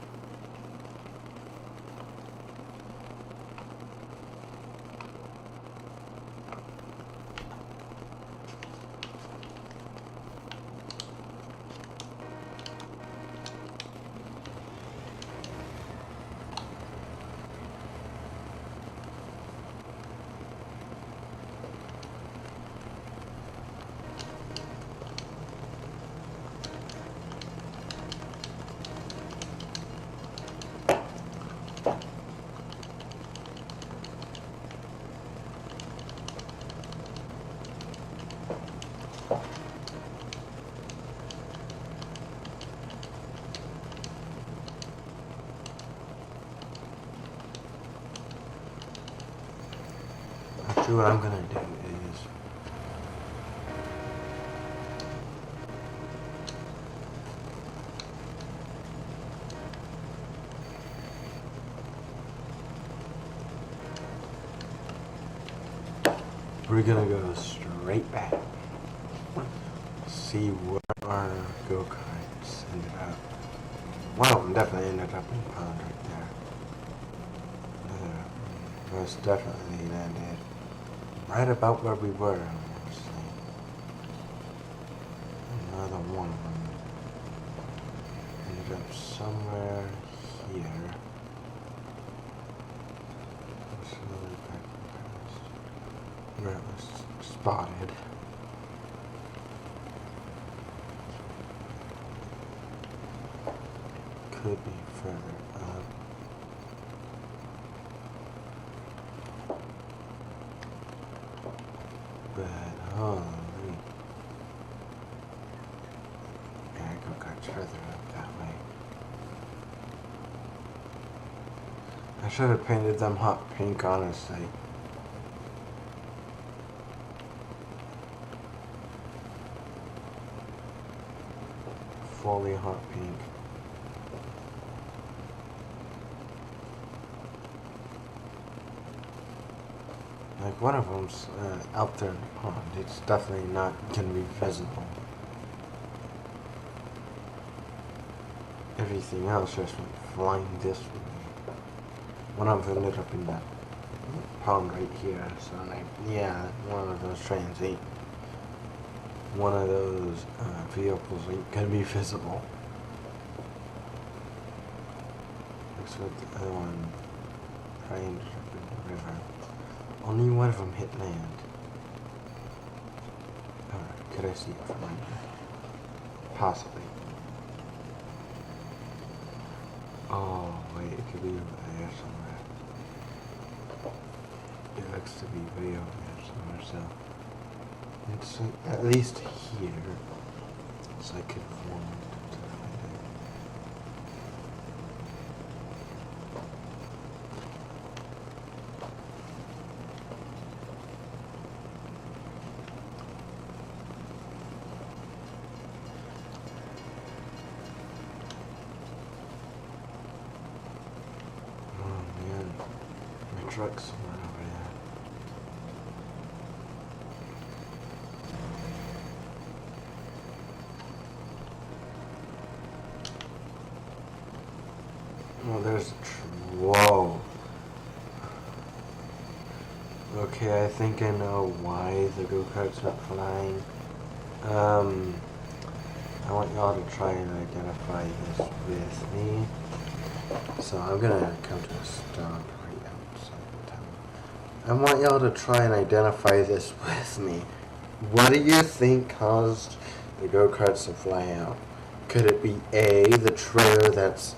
So what I'm gonna do is we're gonna go straight back. See where our go-karts ended up. One of them definitely ended up in the pond right there. Another most definitely landed right about where we were, honestly. Another one of them ended up somewhere here. Slowly back past where it was spotted. Could be further up. But holy, yeah, I got further up that way. I should have painted them hot pink, honestly. Fully hot pink. Like one of them's out there in the pond. It's definitely not going to be visible. Everything else just went flying this way. One of them ended up in that pond right here. So like, yeah, one of those trains ain't. One of those vehicles ain't going to be visible. Looks like the other one probably ended up in the river. Only one of them hit land. Alright, could I see it from right here? Possibly. Oh, wait, it could be over there somewhere. It looks to be way over there somewhere, so it's at least here. So I could form it to find it. Trucks somewhere over there. Oh, there's a whoa. Okay, I think I know why the go-kart's not flying. I want y'all to try and identify this with me. So I'm gonna come to a stop. I want y'all to try and identify this with me. What do you think caused the go-karts to fly out? Could it be A, the trailer that's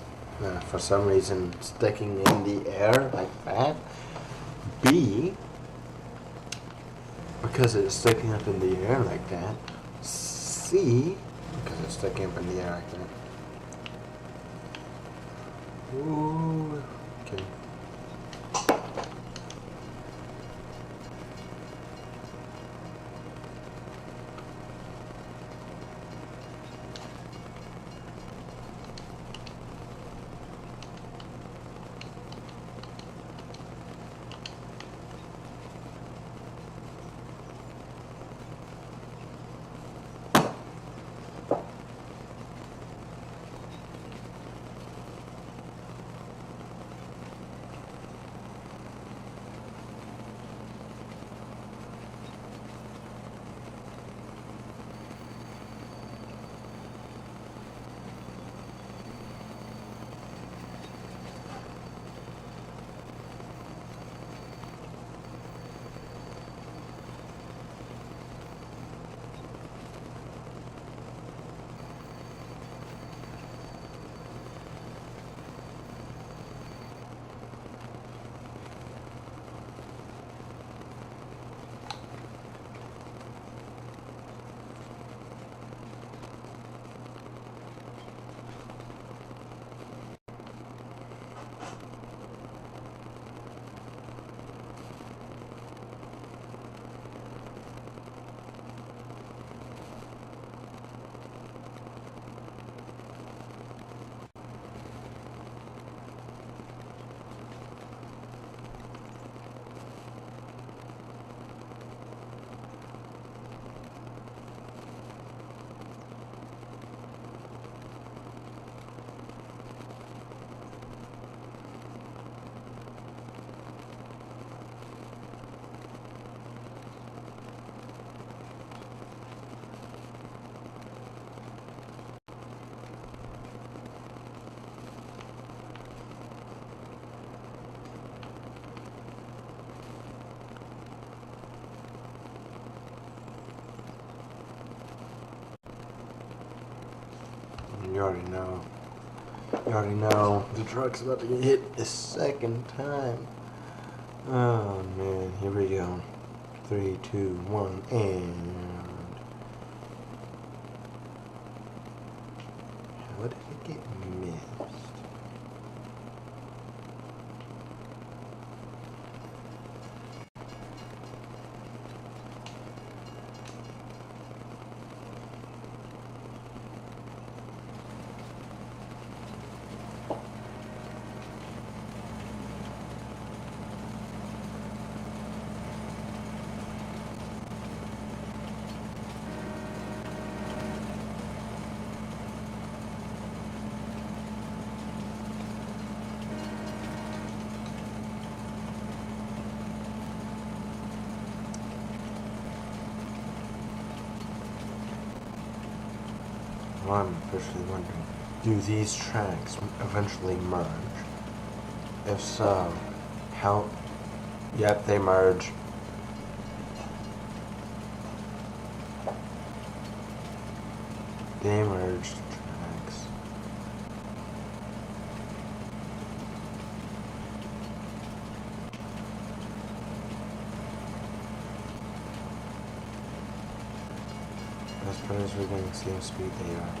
for some reason sticking in the air like that? B, because it's sticking up in the air like that? C, because it's sticking up in the air like that? Ooh, okay. You already know. You already know the truck's about to get hit a second time. Oh man, here we go. 3, 2, 1, and how did it get missed? Well, I'm officially wondering, do these tracks eventually merge? If so, how? Yep, they merge. They merged tracks. As far as we're going to see how speed they are.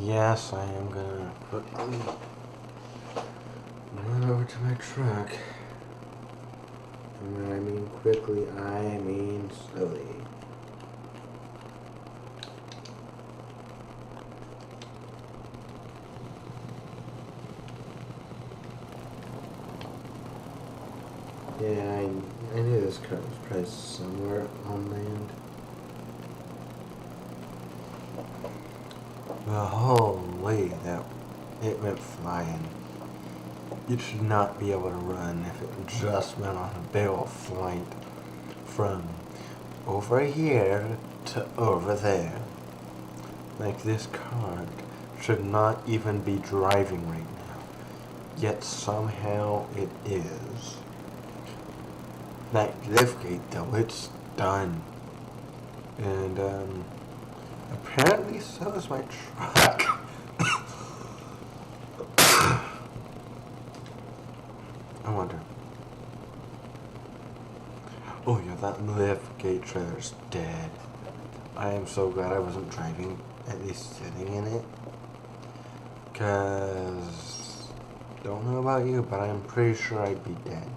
Yes, I am gonna quickly run over to my truck. And when I mean quickly, I mean slowly. Yeah, I knew this car was probably somewhere on land. But holy, that it went flying. It should not be able to run if it just went on a big old flight from over here to over there. Like, this car should not even be driving right now. Yet somehow it is. That liftgate though, it's done. And apparently so is my truck. I wonder. Oh yeah, that lift gate trailer's dead. I am so glad I wasn't driving, at least sitting in it. Cause, don't know about you, but I'm pretty sure I'd be dead.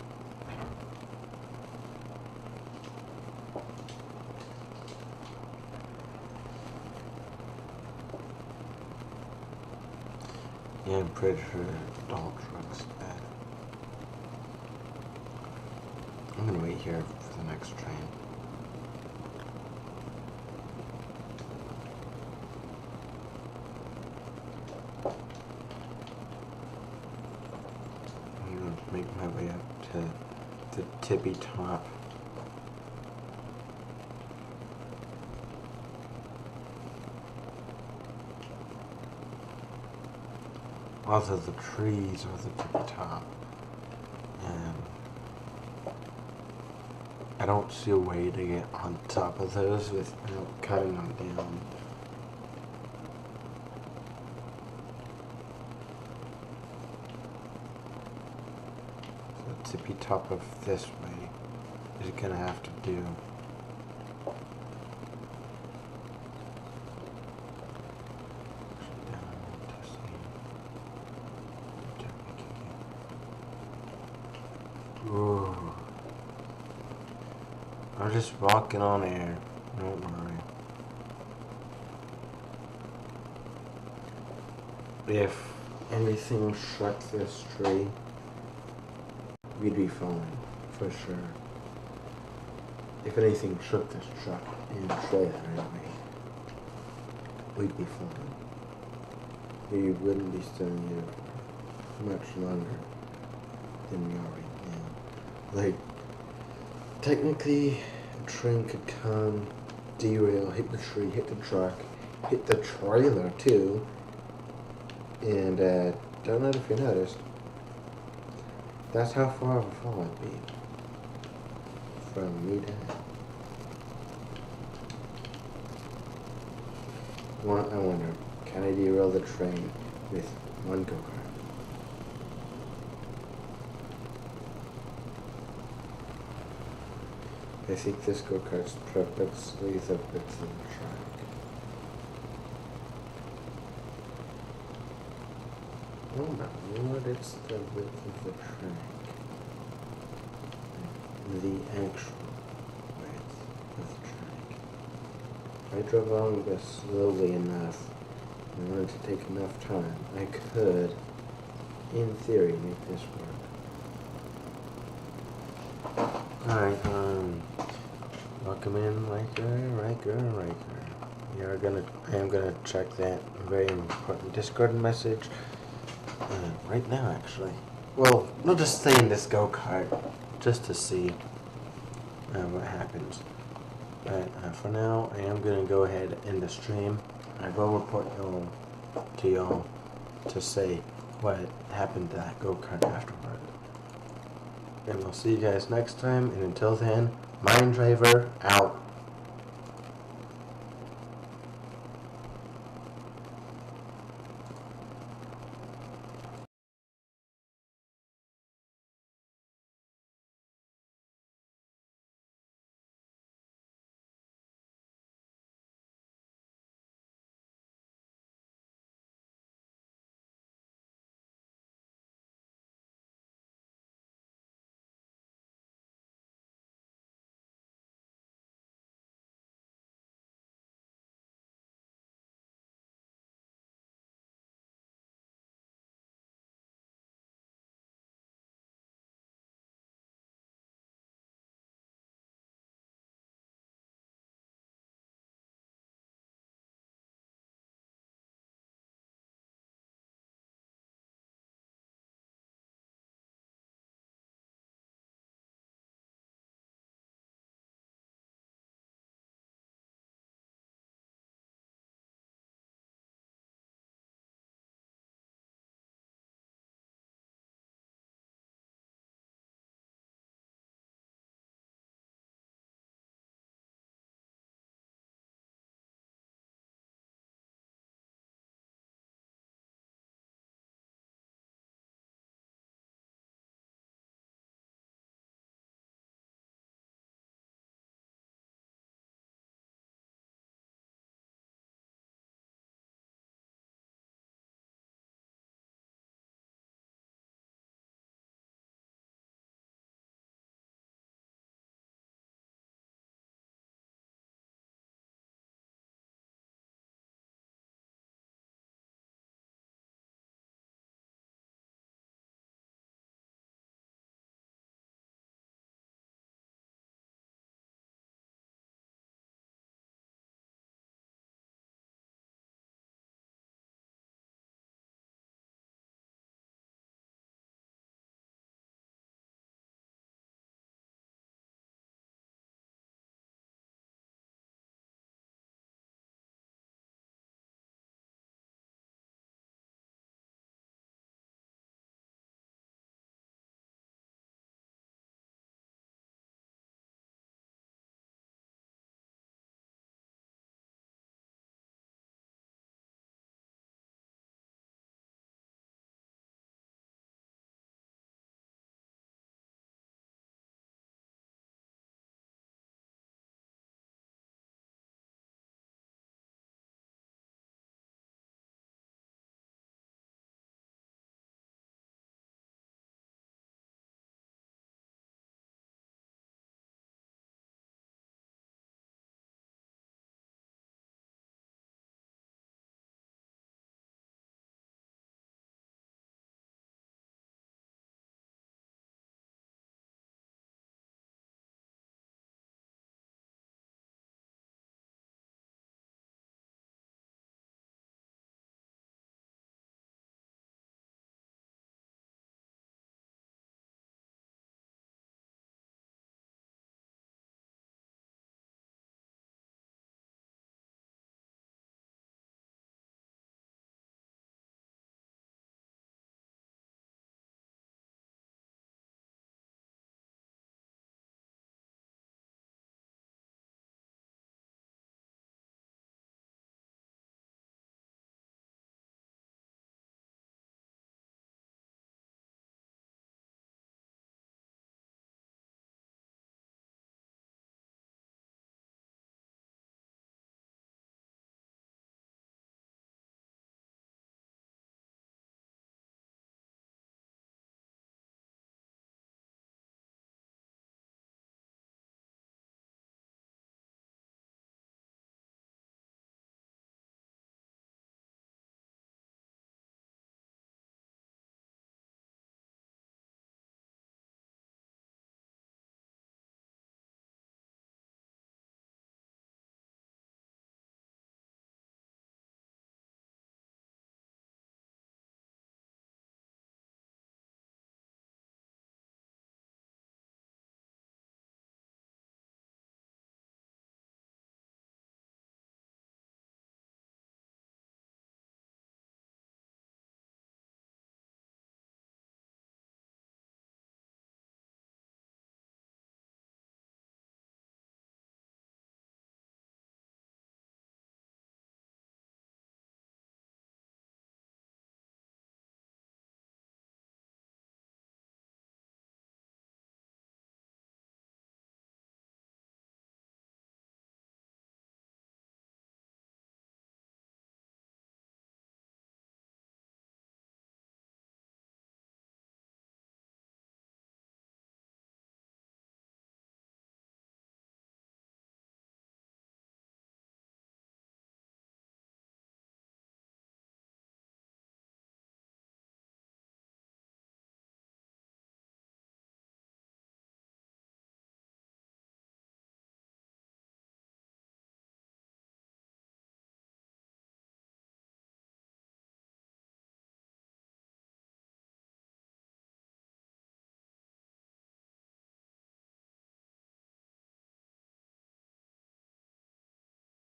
Yeah, I'm pretty sure the dog truck's dead. I'm gonna wait here for the next train. I'm gonna make my way up to the tippy top. Also, the trees are the tippy top. And I don't see a way to get on top of those without cutting them down. So the tippy top of this way is gonna have to do. Ooh. I'm just walking on air. Don't worry. if anything struck this tree, we'd be fine, for sure. If anything struck this truck and trailer anyway, we'd be fine. We wouldn't be staying here for much longer than we are right now. Like, technically, a train could come, derail, hit the tree, hit the truck, hit the trailer too, and don't know if you noticed, that's how far of a fall I'd be from me to I wonder, can I derail the train with one go-kart? I think this go-kart's purposely the width of the track. Oh my lord, it's the width of the track. The actual width of the track. If I drove along this slowly enough and wanted to take enough time, I could, in theory, make this work. Alright, welcome in, Riker. I am gonna check that very important Discord message right now, actually. Well, we'll just stay in this go-kart just to see what happens. But for now, I am gonna go ahead and end the stream. I will report to y'all to say what happened to that go-kart afterward. And we'll see you guys next time, and until then, Mind Driver out.